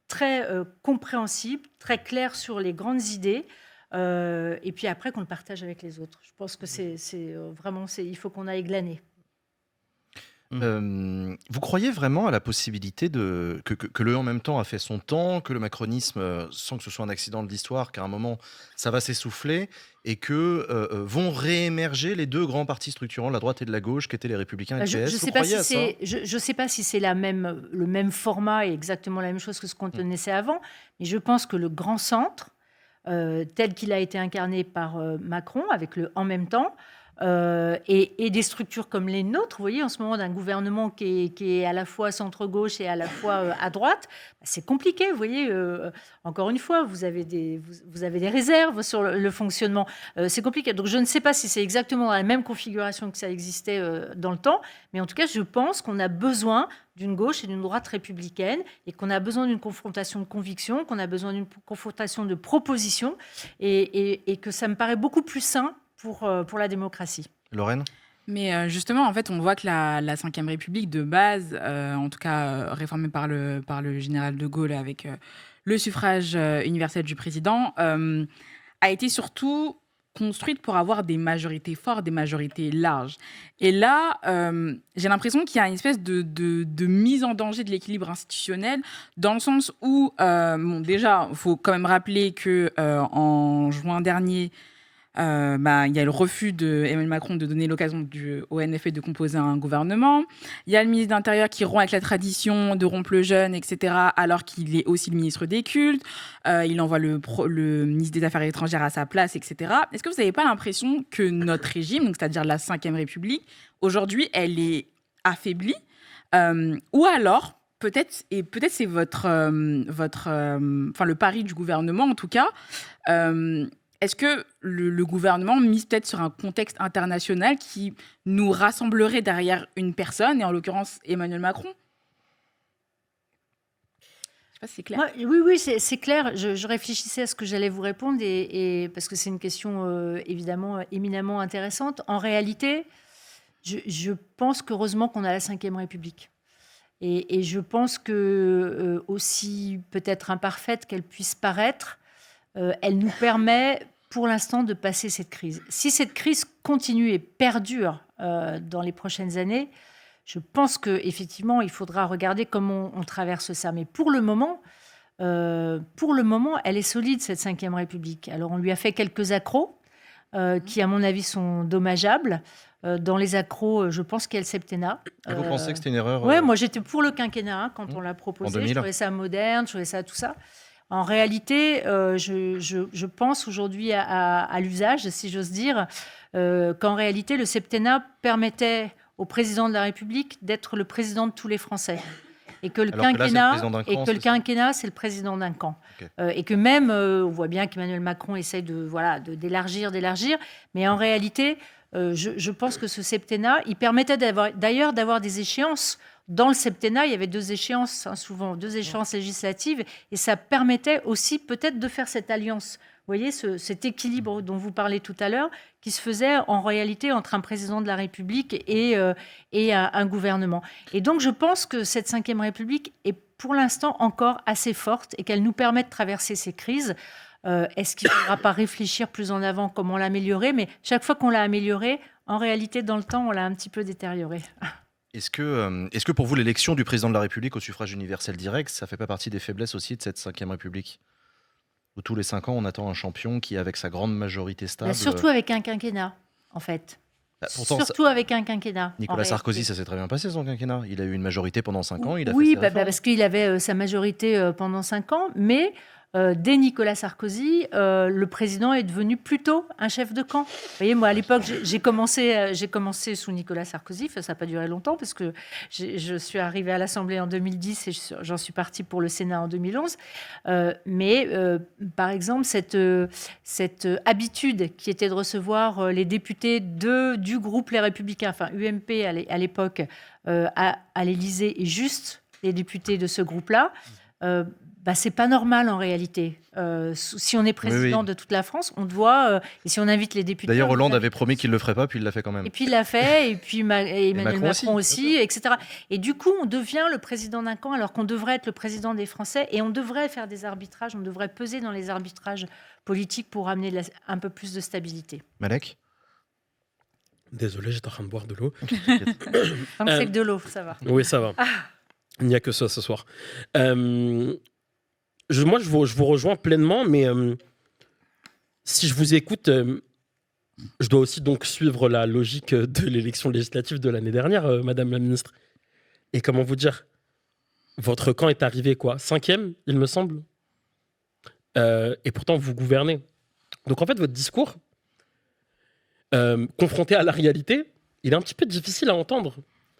très compréhensible, très clair sur les grandes idées. Et puis après qu'on le partage avec les autres. Je pense que il faut qu'on aille glaner. Vous croyez vraiment à la possibilité que le en même temps a fait son temps, que le macronisme, sans que ce soit un accident de l'histoire, qu'à un moment ça va s'essouffler et que vont réémerger les deux grands partis structurants, la droite et de la gauche, qui étaient les Républicains et le PS? Je ne sais pas si c'est le même format et exactement la même chose que ce qu'on connaissait avant, mais je pense que le grand centre, tel qu'il a été incarné par Macron, avec le « en même temps », et des structures comme les nôtres, vous voyez, en ce moment, d'un gouvernement qui est à la fois centre-gauche et à la fois à droite, c'est compliqué, vous voyez. Encore une fois, vous avez des réserves sur le fonctionnement. C'est compliqué. Donc, je ne sais pas si c'est exactement dans la même configuration que ça existait dans le temps, mais en tout cas, je pense qu'on a besoin d'une gauche et d'une droite républicaine et qu'on a besoin d'une confrontation de convictions, qu'on a besoin d'une confrontation de propositions et que ça me paraît beaucoup plus sain pour la démocratie. Lorraine ? Mais justement, en fait, on voit que la Ve République de base, en tout cas réformée par le général de Gaulle avec le suffrage universel du président, a été surtout construite pour avoir des majorités fortes, des majorités larges. Et là, j'ai l'impression qu'il y a une espèce de mise en danger de l'équilibre institutionnel, dans le sens où, déjà, il faut quand même rappeler qu'en juin dernier, il y a le refus d'Emmanuel Macron de donner l'occasion au NFA de composer un gouvernement. Il y a le ministre de l'Intérieur qui rompt avec la tradition de rompre le jeûne, etc., alors qu'il est aussi le ministre des cultes. Il envoie le ministre des Affaires étrangères à sa place, etc. Est-ce que vous n'avez pas l'impression que notre régime, donc c'est-à-dire la Ve République, aujourd'hui, elle est affaiblie ou alors, peut-être c'est le pari du gouvernement, en tout cas, est-ce que le gouvernement mise peut-être sur un contexte international qui nous rassemblerait derrière une personne, et en l'occurrence Emmanuel Macron ? Je sais pas si c'est clair. Oui, c'est clair. Je réfléchissais à ce que j'allais vous répondre, et parce que c'est une question évidemment éminemment intéressante. En réalité, je pense qu'heureusement qu'on a la Ve République. Et je pense que, aussi peut-être imparfaite qu'elle puisse paraître, elle nous permet pour l'instant de passer cette crise. Si cette crise continue et perdure dans les prochaines années, je pense qu'effectivement, il faudra regarder comment on traverse ça. Mais pour le moment, elle est solide, cette Ve République. Alors, on lui a fait quelques accros qui, à mon avis, sont dommageables. Dans les accros, je pense qu'il y a le septennat. Et vous pensez que c'était une erreur Oui, moi, j'étais pour le quinquennat quand on l'a en proposé. 2000. Je trouvais ça moderne, je trouvais ça tout ça. En réalité, je pense aujourd'hui à l'usage, si j'ose dire, qu'en réalité, le septennat permettait au président de la République d'être le président de tous les Français. Et que le quinquennat, c'est le président d'un camp. Okay. Et que même, on voit bien qu'Emmanuel Macron essaie d'élargir. Mais en réalité, je pense que ce septennat, il permettait d'ailleurs d'avoir des échéances. Dans le septennat, il y avait deux échéances, souvent deux échéances législatives, et ça permettait aussi peut-être de faire cette alliance. Vous voyez, cet équilibre dont vous parlez tout à l'heure, qui se faisait en réalité entre un président de la République et un gouvernement. Et donc, je pense que cette Ve République est pour l'instant encore assez forte et qu'elle nous permet de traverser ces crises. Est-ce qu'il ne faudra pas réfléchir plus en avant comment l'améliorer ? Mais chaque fois qu'on l'a améliorée, en réalité, dans le temps, on l'a un petit peu détériorée. Est-ce que pour vous, l'élection du président de la République au suffrage universel direct, ça ne fait pas partie des faiblesses aussi de cette Ve République ? Où tous les 5 ans, on attend un champion qui, avec sa grande majorité stable... surtout avec un quinquennat, en fait. Surtout avec un quinquennat. Nicolas Sarkozy, ça s'est très bien passé, son quinquennat. Il a eu une majorité pendant 5 ans. Oui, parce qu'il avait sa majorité pendant 5 ans, mais... dès Nicolas Sarkozy, le président est devenu plutôt un chef de camp. Vous voyez, moi, à l'époque, j'ai commencé sous Nicolas Sarkozy. Enfin, ça n'a pas duré longtemps parce que je suis arrivée à l'Assemblée en 2010 et j'en suis partie pour le Sénat en 2011. Mais, par exemple, cette habitude qui était de recevoir les députés du groupe Les Républicains, enfin UMP à l'époque, à l'Élysée, et juste les députés de ce groupe-là, c'est pas normal en réalité. Si on est président de toute la France, on doit... et si on invite les députés... D'ailleurs, Hollande avait promis qu'il ne le ferait pas, puis il l'a fait quand même. Et puis il l'a fait, et puis Emmanuel Macron aussi, etc. Et du coup, on devient le président d'un camp alors qu'on devrait être le président des Français, et on devrait faire des arbitrages, on devrait peser dans les arbitrages politiques pour amener un peu plus de stabilité. Malek ? Désolé, j'étais en train de boire de l'eau. Tant que c'est que de l'eau, ça va. Oui, ça va. Il n'y a que ça ce soir. Moi, je vous rejoins pleinement, mais si je vous écoute, je dois aussi donc suivre la logique de l'élection législative de l'année dernière, Madame la Ministre. Et comment vous dire, votre camp est arrivé quoi, 5e, il me semble, et pourtant vous gouvernez. Donc en fait, votre discours, confronté à la réalité, il est un petit peu difficile à entendre.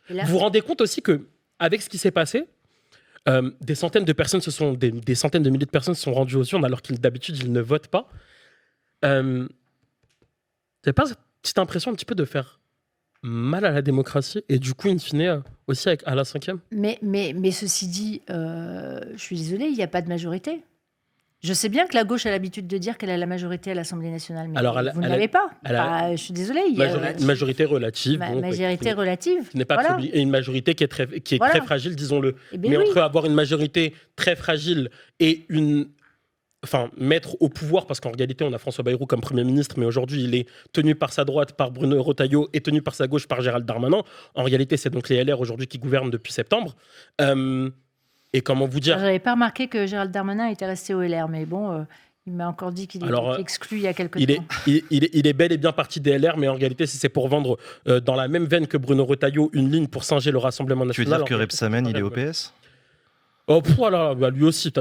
Là, Vous vous rendez compte aussi qu'avec ce qui s'est passé, des centaines de personnes des centaines de milliers de personnes se sont rendues aux urnes alors qu'ils d'habitude ils ne votent pas. Vous n'avez pas cette petite impression un petit peu de faire mal à la démocratie et du coup, in fine, aussi à la 5e? mais ceci dit, je suis désolée, il n'y a pas de majorité. Je sais bien que la gauche a l'habitude de dire qu'elle a la majorité à l'Assemblée nationale, mais Alors, vous ne l'avez pas. elle Je suis désolée. Il y a Majorité relative. majorité relative. Qui n'est pas Voilà. et une majorité qui est Voilà. très fragile, disons-le. Eh bien Mais oui. entre avoir une majorité très fragile et mettre au pouvoir, parce qu'en réalité, on a François Bayrou comme Premier ministre, mais aujourd'hui, il est tenu par sa droite par Bruno Retailleau et tenu par sa gauche par Gérald Darmanin. En réalité, c'est donc les LR aujourd'hui qui gouvernent depuis septembre. Et comment vous dire? Je n'avais pas remarqué que Gérald Darmanin était resté au LR, mais bon, il m'a encore dit qu'il était exclu il y a quelques temps. Il est bel et bien parti des LR, mais en réalité, si c'est pour vendre dans la même veine que Bruno Retailleau une ligne pour singer le Rassemblement Tu veux national. dire que Rebsamen, il est au PS? Oh, voilà, lui aussi,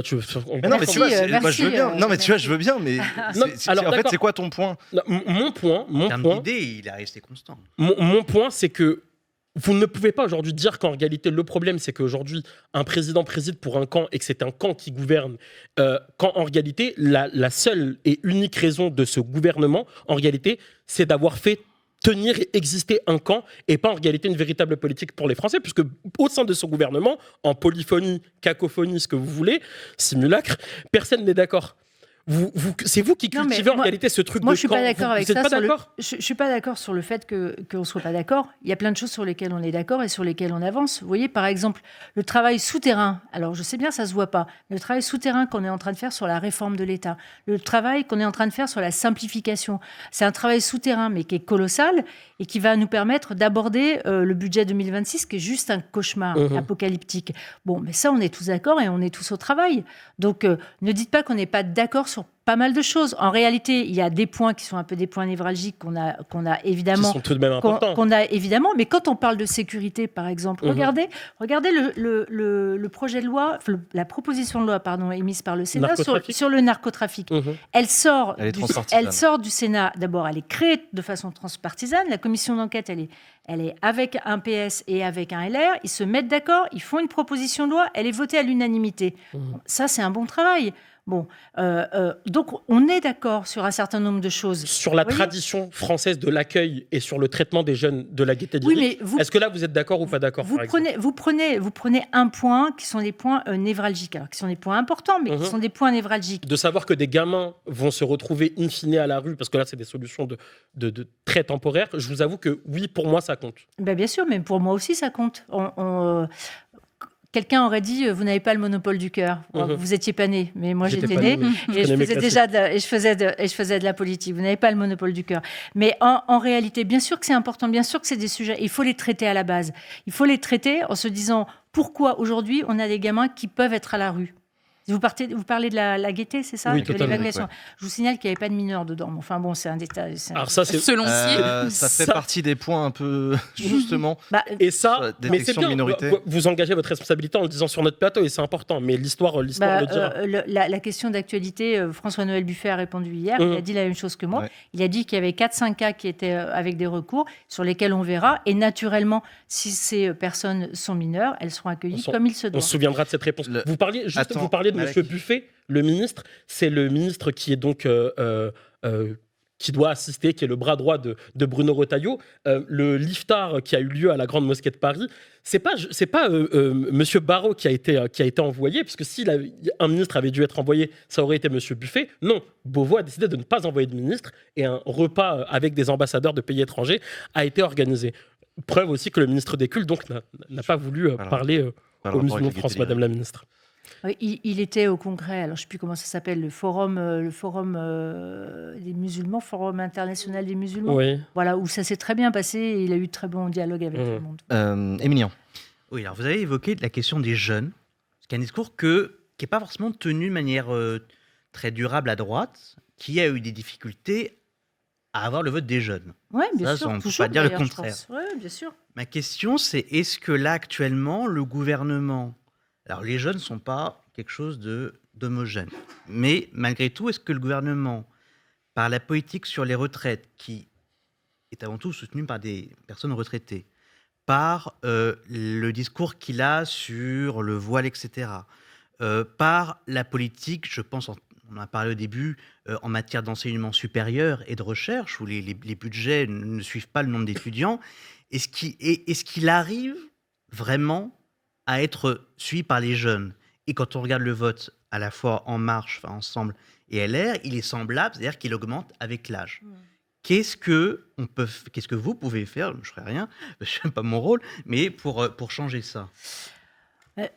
Mais non, mais tu vois, Merci, moi, je veux bien. Non, mais tu vois, je veux bien, mais Non, alors, en fait, d'accord. c'est quoi ton point? Non, mon point, En termes d'idées, il est resté constant. mon point, c'est que vous ne pouvez pas aujourd'hui dire qu'en réalité, le problème, c'est qu'aujourd'hui, un président préside pour un camp et que c'est un camp qui gouverne, quand en réalité, la seule et unique raison de ce gouvernement, en réalité, c'est d'avoir fait tenir et exister un camp et pas en réalité une véritable politique pour les Français, puisque au sein de ce gouvernement, en polyphonie, cacophonie, ce que vous voulez, simulacre, personne n'est d'accord. C'est vous qui Non, mais cultivez en moi- réalité ce truc Moi, de je suis camp. pas d'accord avec Vous êtes ça. pas d'accord? Je suis pas d'accord sur le fait qu'on soit pas d'accord. Il y a plein de choses sur lesquelles on est d'accord et sur lesquelles on avance. Vous voyez, par exemple, le travail souterrain. Alors, je sais bien, ça se voit pas. Mais le travail souterrain qu'on est en train de faire sur la réforme de l'État, le travail qu'on est en train de faire sur la simplification, c'est un travail souterrain, mais qui est colossal et qui va nous permettre d'aborder le budget 2026, qui est juste un cauchemar apocalyptique. Bon, mais ça, on est tous d'accord et on est tous au travail. Donc, ne dites pas qu'on n'est pas d'accord sur pas mal de choses. En réalité, il y a des points qui sont un peu des points névralgiques qu'on a Qui évidemment. sont tout de même importants. Qu'on a évidemment, mais quand on parle de sécurité, par exemple, regardez le projet de loi, la proposition de loi, pardon, émise par le Sénat sur le narcotrafic. Elle sort du Sénat. D'abord, elle est créée de façon transpartisane. La commission d'enquête, elle est avec un PS et avec un LR. Ils se mettent d'accord, ils font une proposition de loi, elle est votée à l'unanimité. Ça, c'est un bon travail. Bon, donc on est d'accord sur un certain nombre de choses. Sur la tradition française de l'accueil et sur le traitement des jeunes de la gaieté Oui, lyrique, mais est-ce que là vous êtes d'accord ou pas d'accord? Vous prenez un point qui sont des points névralgiques, alors qui sont des points importants, mais qui sont des points névralgiques. De savoir que des gamins vont se retrouver in fine à la rue, parce que là c'est des solutions de très temporaires, je vous avoue que oui, pour moi ça compte. Ben bien sûr, mais pour moi aussi ça compte. Quelqu'un aurait dit vous n'avez pas le monopole du cœur. Vous étiez pas né, mais moi j'étais né et je faisais déjà je faisais de la politique. Vous n'avez pas le monopole du cœur. Mais en réalité, bien sûr que c'est important, bien sûr que c'est des sujets. Il faut les traiter à la base. Il faut les traiter en se disant pourquoi aujourd'hui on a des gamins qui peuvent être à la rue. Vous parlez de la gaieté, c'est ça? Oui, de totalement. l'évacuation. Je vous signale qu'il n'y avait pas de mineurs dedans. Enfin bon, c'est un détail. Alors ça, c'est Selon Ça fait partie des points un peu, justement. et ça, Sur la mais c'est détection bien. de minorité. Vous engagez votre responsabilité en le disant sur notre plateau et c'est important. Mais l'histoire le dira. La question d'actualité, François-Noël Buffet a répondu hier. Il a dit la même chose que moi. Ouais. Il a dit qu'il y avait 4-5 cas qui étaient avec des recours sur lesquels on verra. Et naturellement, si ces personnes sont mineures, elles seront accueillies comme il se On doit. se souviendra de cette réponse. Vous parliez de Malek. M. Buffet, le ministre. C'est le ministre qui est donc qui doit assister, qui est le bras droit de Bruno Retailleau. Le liftar qui a eu lieu à la Grande Mosquée de Paris, c'est pas Monsieur Barrot qui a été envoyé, puisque si un ministre avait dû être envoyé, ça aurait été Monsieur Buffet. Non, Beauvau a décidé de ne pas envoyer de ministre et un repas avec des ambassadeurs de pays étrangers a été organisé. Preuve aussi que le ministre des Cultes donc n'a pas voulu parler aux musulmans de France, Madame la ministre. Il était au congrès, alors je ne sais plus comment ça s'appelle, le forum des musulmans, Forum international des musulmans. Oui. Voilà, où ça s'est très bien passé et il a eu de très bons dialogues avec tout le monde. Émilien. Oui, alors vous avez évoqué la question des jeunes, qui est un discours qui n'est pas forcément tenu de manière très durable à droite, qui a eu des difficultés à avoir le vote des jeunes. Oui, bien Ça, sûr. on ne peut toujours, pas dire le d'ailleurs, je contraire. pense. Ouais, bien sûr. Ma question, c'est est-ce que là, actuellement, le gouvernement... Alors, les jeunes ne sont pas quelque chose d'homogène. Mais malgré tout, est-ce que le gouvernement, par la politique sur les retraites, qui est avant tout soutenu par des personnes retraitées, par le discours qu'il a sur le voile, etc., par la politique, je pense, on en a parlé au début, en matière d'enseignement supérieur et de recherche, où les budgets ne suivent pas le nombre d'étudiants. Est-ce qu'il arrive vraiment à être suivi par les jeunes? Et quand on regarde le vote à la fois En Marche, enfin Ensemble, et LR, il est semblable, c'est-à-dire qu'il augmente avec l'âge. Qu'est-ce que vous pouvez faire? Je ne ferai rien, je n'ai pas mon rôle, mais pour changer ça.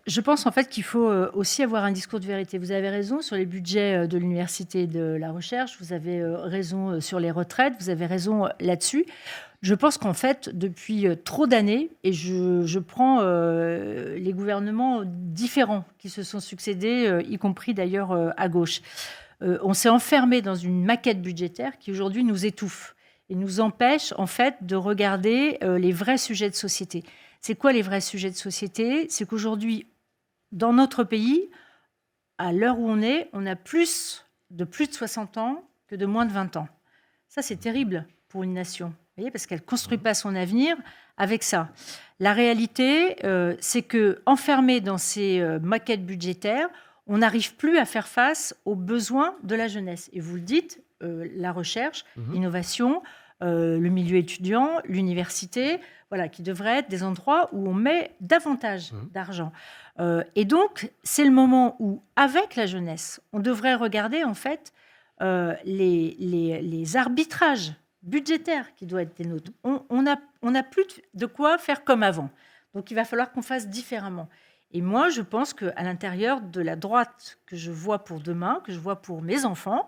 Je pense en fait qu'il faut aussi avoir un discours de vérité. Vous avez raison sur les budgets de l'université et de la recherche, vous avez raison sur les retraites, vous avez raison là-dessus. Je pense qu'en fait, depuis trop d'années, et je prends les gouvernements différents qui se sont succédés, y compris d'ailleurs à gauche, on s'est enfermé dans une maquette budgétaire qui aujourd'hui nous étouffe et nous empêche en fait de regarder les vrais sujets de société. C'est quoi les vrais sujets de société? C'est qu'aujourd'hui, dans notre pays, à l'heure où on a plus de 60 ans que de moins de 20 ans. Ça, c'est terrible pour une nation, vous voyez, parce qu'elle ne construit pas son avenir avec ça. La réalité, c'est qu'enfermé dans ces maquettes budgétaires, on n'arrive plus à faire face aux besoins de la jeunesse. Et vous le dites, la recherche, l'innovation, le milieu étudiant, l'université, voilà, qui devraient être des endroits où on met davantage d'argent. Et donc, c'est le moment où, avec la jeunesse, on devrait regarder en fait les arbitrages budgétaires qui doivent être des nôtres. On n'a plus de quoi faire comme avant. Donc, il va falloir qu'on fasse différemment. Et moi, je pense qu'à l'intérieur de la droite que je vois pour demain, que je vois pour mes enfants,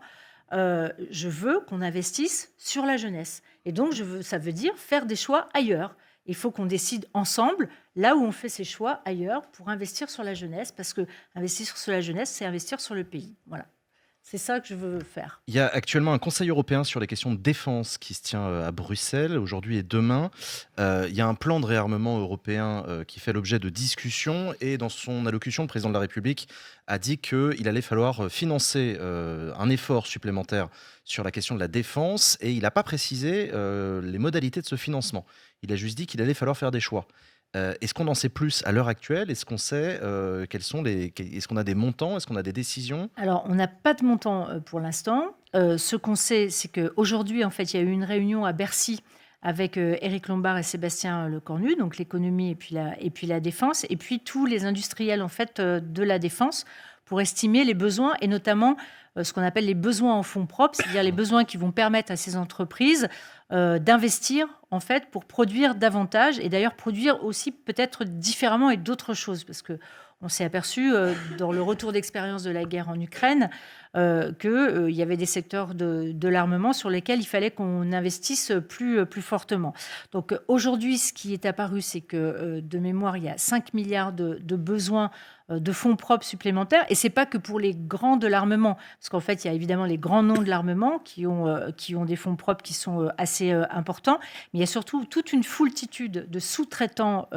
je veux qu'on investisse sur la jeunesse. Et donc, ça veut dire faire des choix ailleurs. Il faut qu'on décide ensemble, là où on fait ses choix ailleurs, pour investir sur la jeunesse, parce que investir sur la jeunesse, c'est investir sur le pays. Voilà. C'est ça que je veux faire. Il y a actuellement un Conseil européen sur les questions de défense qui se tient à Bruxelles, aujourd'hui et demain. Il y a un plan de réarmement européen qui fait l'objet de discussions. Et dans son allocution, le président de la République a dit qu'il allait falloir financer un effort supplémentaire sur la question de la défense. Et il n'a pas précisé les modalités de ce financement. Il a juste dit qu'il allait falloir faire des choix. Est-ce qu'on en sait plus à l'heure actuelle? Est-ce qu'on sait est-ce qu'on a des montants? Est-ce qu'on a des décisions? Alors, on n'a pas de montant pour l'instant. Ce qu'on sait, c'est qu'aujourd'hui, en fait, il y a eu une réunion à Bercy avec Éric Lombard et Sébastien Lecornu, donc l'économie et puis la défense, et puis tous les industriels en fait de la défense pour estimer les besoins et notamment ce qu'on appelle les besoins en fonds propres, c'est-à-dire les besoins qui vont permettre à ces entreprises d'investir en fait pour produire davantage et d'ailleurs produire aussi peut-être différemment et d'autres choses parce que on s'est aperçu dans le retour d'expérience de la guerre en Ukraine qu'il y avait des secteurs de l'armement sur lesquels il fallait qu'on investisse plus fortement. Donc aujourd'hui, ce qui est apparu, c'est que de mémoire, il y a 5 milliards de besoins de fonds propres supplémentaires. Et ce n'est pas que pour les grands de l'armement, parce qu'en fait, il y a évidemment les grands noms de l'armement qui ont des fonds propres qui sont assez importants, mais il y a surtout toute une foultitude de sous-traitants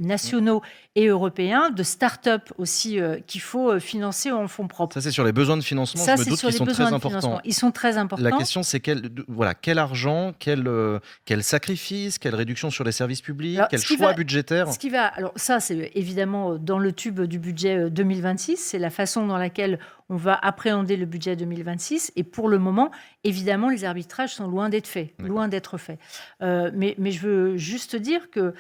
nationaux et européens, de start-up aussi qu'il faut financer en fonds propres. Ça, c'est sur les besoins de financement. Ça, je me doute qu'ils sont très importants. Ils sont très importants. La question, c'est quel argent, quel sacrifice, quelle réduction sur les services publics, quel choix budgétaire. Alors ça, c'est évidemment dans le tube du budget 2026. C'est la façon dans laquelle on va appréhender le budget 2026. Et pour le moment, évidemment, les arbitrages sont loin d'être faits. Mais je veux juste dire que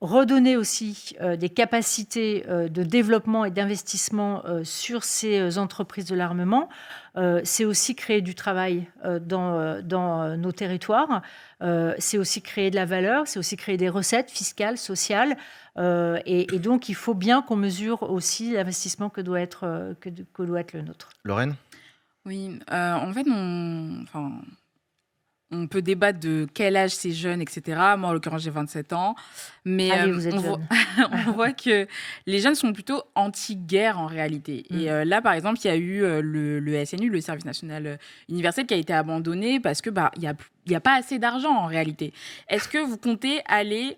redonner aussi des capacités de développement et d'investissement sur ces entreprises de l'armement, c'est aussi créer du travail dans nos territoires, c'est aussi créer de la valeur, c'est aussi créer des recettes fiscales, sociales, et donc il faut bien qu'on mesure aussi l'investissement que doit être le nôtre. Lorraine ? Oui, en fait, on peut débattre de quel âge c'est jeune, etc. Moi, en l'occurrence, j'ai 27 ans. Mais allez, vous êtes jeune. On voit que les jeunes sont plutôt anti-guerre en réalité. Et là, par exemple, il y a eu le SNU, le Service national universel, qui a été abandonné parce que il y a pas assez d'argent en réalité. Est-ce que vous comptez aller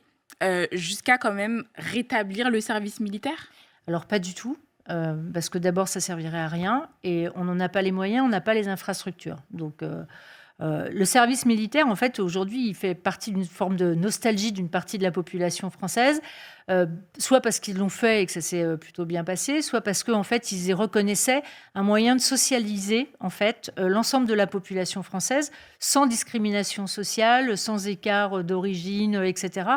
jusqu'à quand même rétablir le service militaire ? Alors, pas du tout. Parce que d'abord, ça servirait à rien. Et on n'en a pas les moyens, on n'a pas les infrastructures. Donc... Le service militaire, en fait, aujourd'hui, il fait partie d'une forme de nostalgie d'une partie de la population française, soit parce qu'ils l'ont fait et que ça s'est plutôt bien passé, soit parce qu'en fait, ils y reconnaissaient un moyen de socialiser, en fait, l'ensemble de la population française, sans discrimination sociale, sans écart d'origine, etc.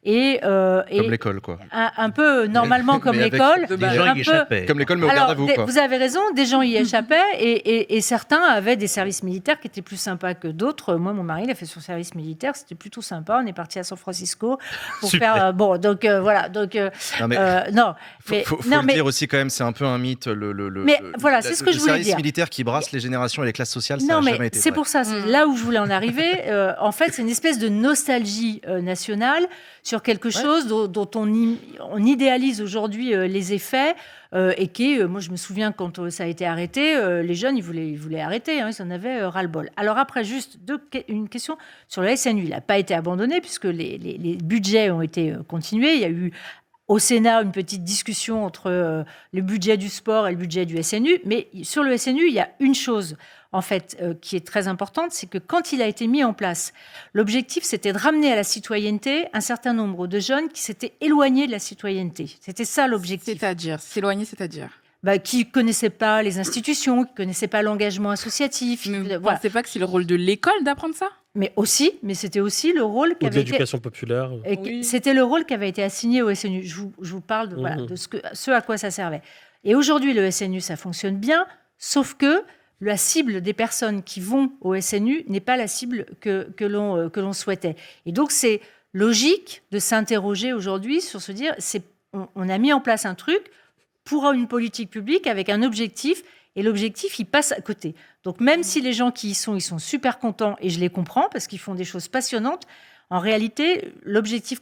Comme l'école, quoi. Un peu, normalement, comme mais avec l'école. Des gens y échappaient. Comme l'école, mais au garde à vous, quoi. Vous avez raison, des gens y échappaient et certains avaient des services militaires qui étaient plus sympas que d'autres. Moi, mon mari, il a fait son service militaire, c'était plutôt sympa. On est parti à San Francisco pour Super. faire. Bon, donc voilà. Donc, Non, mais non. faut non, le dire aussi, quand même, c'est un peu un mythe. Mais voilà, c'est ce que je voulais Le service dire. militaire qui brasse les générations et les classes sociales, ça Non, n'a mais jamais été c'est vrai. pour ça, c'est là où je voulais en arriver. En fait, c'est une espèce de nostalgie nationale sur quelque chose dont on idéalise aujourd'hui les effets et qui est, moi je me souviens quand ça a été arrêté, les jeunes ils voulaient arrêter, ils en avaient ras-le-bol. Alors après, juste une question sur le SNU. Il n'a pas été abandonné puisque les budgets ont été continués. Il y a eu au Sénat une petite discussion entre le budget du sport et le budget du SNU. Mais sur le SNU, il y a une chose en fait, qui est très importante, c'est que quand il a été mis en place, l'objectif, c'était de ramener à la citoyenneté un certain nombre de jeunes qui s'étaient éloignés de la citoyenneté. C'était ça l'objectif. C'est-à-dire, s'éloigner, c'est-à-dire qui ne connaissaient pas les institutions, qui ne connaissaient pas l'engagement associatif. Mais vous ne Voilà. pensez pas que c'est le rôle de l'école d'apprendre ça? Mais c'était aussi le rôle Ou de qu'avait été... l'éducation populaire. Oui. C'était le rôle qui avait été assigné au SNU. Je vous parle de, voilà, de ce à quoi ça servait. Et aujourd'hui, le SNU, ça fonctionne bien, sauf que la cible des personnes qui vont au SNU n'est pas la cible que l'on souhaitait. Et donc, c'est logique de s'interroger aujourd'hui sur se dire, on a mis en place un truc pour une politique publique avec un objectif, et l'objectif, il passe à côté. Donc, même si les gens qui y sont, ils sont super contents, et je les comprends, parce qu'ils font des choses passionnantes, en réalité, l'objectif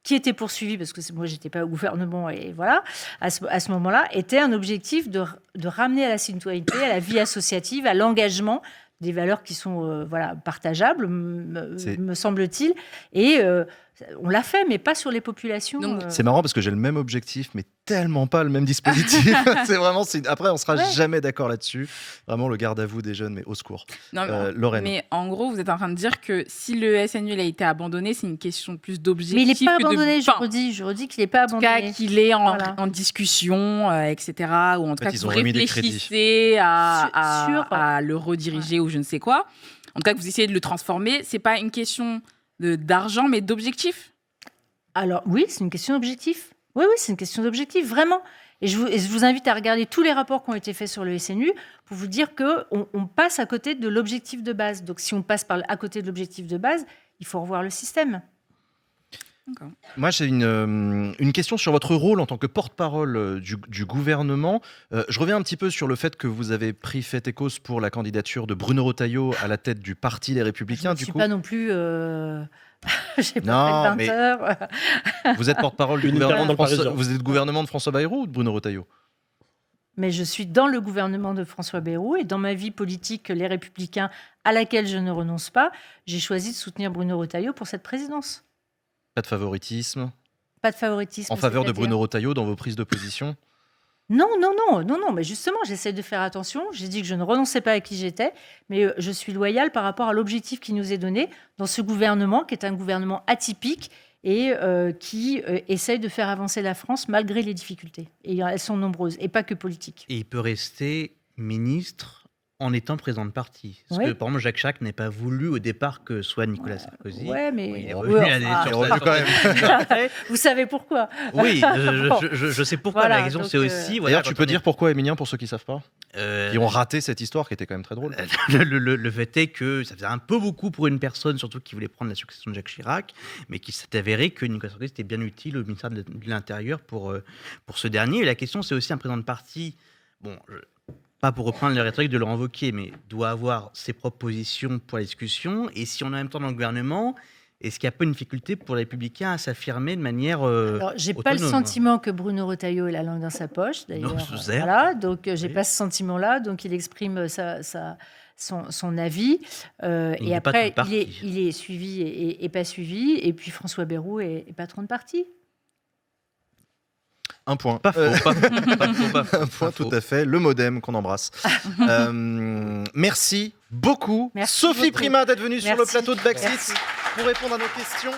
qui était poursuivi, parce que moi, je n'étais pas au gouvernement, et voilà, à ce moment-là, était un objectif de ramener à la citoyenneté, à la vie associative, à l'engagement, des valeurs qui sont partageables, me semble-t-il. Et on l'a fait, mais pas sur les populations. Donc, C'est marrant parce que j'ai le même objectif, mais tellement pas le même dispositif. Après, on sera jamais d'accord là-dessus. Vraiment, le garde à vous des jeunes, mais au secours. Non, Lorraine. mais en gros, vous êtes en train de dire que si le SNU a été abandonné, c'est une question plus d'objectif. Mais il n'est pas que abandonné, Enfin, je redis qu'il n'est pas en tout abandonné. cas, qu'il est Voilà. en discussion, etc. Ou en tout cas, que ils vous ont remis des crédits. réfléchissez Sur- à le rediriger ou je ne sais quoi. En tout cas, que vous essayez de le transformer. C'est pas une question d'argent, mais d'objectif. Alors oui, c'est une question d'objectif. Oui, c'est une question d'objectif, vraiment. Et je vous invite à regarder tous les rapports qui ont été faits sur le SNU pour vous dire qu'on passe à côté de l'objectif de base. Donc si on passe à côté de l'objectif de base, il faut revoir le système. Moi, j'ai une question sur votre rôle en tant que porte-parole du gouvernement. Je reviens un petit peu sur le fait que vous avez pris fait et cause pour la candidature de Bruno Retailleau à la tête du Parti Les Républicains. Je ne suis pas non plus... J'ai Non, pas fait mais- 20 heures. Vous êtes porte-parole du Unitairement gouvernement dans le Parisien. Vous êtes le gouvernement de François Bayrou ou de Bruno Retailleau? Mais je suis dans le gouvernement de François Bayrou et dans ma vie politique, Les Républicains, à laquelle je ne renonce pas, j'ai choisi de soutenir Bruno Retailleau pour cette présidence. Pas de favoritisme Pas de favoritisme. en faveur de c'est-à-dire Bruno Retailleau dans vos prises de position? Non, mais justement, j'essaie de faire attention. J'ai dit que je ne renonçais pas à qui j'étais, mais je suis loyale par rapport à l'objectif qui nous est donné dans ce gouvernement, qui est un gouvernement atypique et qui essaye de faire avancer la France malgré les difficultés. Et elles sont nombreuses, et pas que politiques. Et il peut rester ministre en étant président de parti. Parce Oui. que, par exemple, Jacques Chirac n'a pas voulu au départ que soit Nicolas Sarkozy. Ouais, mais... Bon, il est Ouais, revenu enfin, sur revenu quand même. Vous savez pourquoi. Oui, Bon. je sais pourquoi. Voilà, la raison, donc, c'est aussi... D'ailleurs, tu peux dire pourquoi, Émilien, pour ceux qui ne savent pas, qui ont on raté cette histoire qui était quand même très drôle. le fait est que ça faisait un peu beaucoup pour une personne, surtout qui voulait prendre la succession de Jacques Chirac, mais qui s'est avéré que Nicolas Sarkozy était bien utile au ministère de l'Intérieur pour ce dernier. Et la question, c'est aussi un président de parti, pas pour reprendre la rhétorique de Laurent Wauquiez, mais doit avoir ses propres positions pour la discussion. Et si on est en même temps dans le gouvernement, est-ce qu'il n'y a pas une difficulté pour les Républicains à s'affirmer de manière Alors, j'ai pas le autonome. sentiment que Bruno Retailleau ait la langue dans sa poche, d'ailleurs. Non, sous air. Voilà, donc j'ai Oui. pas ce sentiment-là, donc il exprime son avis. Il Et n'est pas après, de parti. il est suivi et pas suivi. Et puis François Bayrou est patron de parti. Un point. Pas faux, pas faux, pas faux, pas faux, Un point pas faux. tout à fait. Le modem qu'on embrasse. Merci beaucoup, Merci Sophie beaucoup. Primas, d'être venue sur le Merci. plateau de Backseats Merci. pour répondre à nos questions.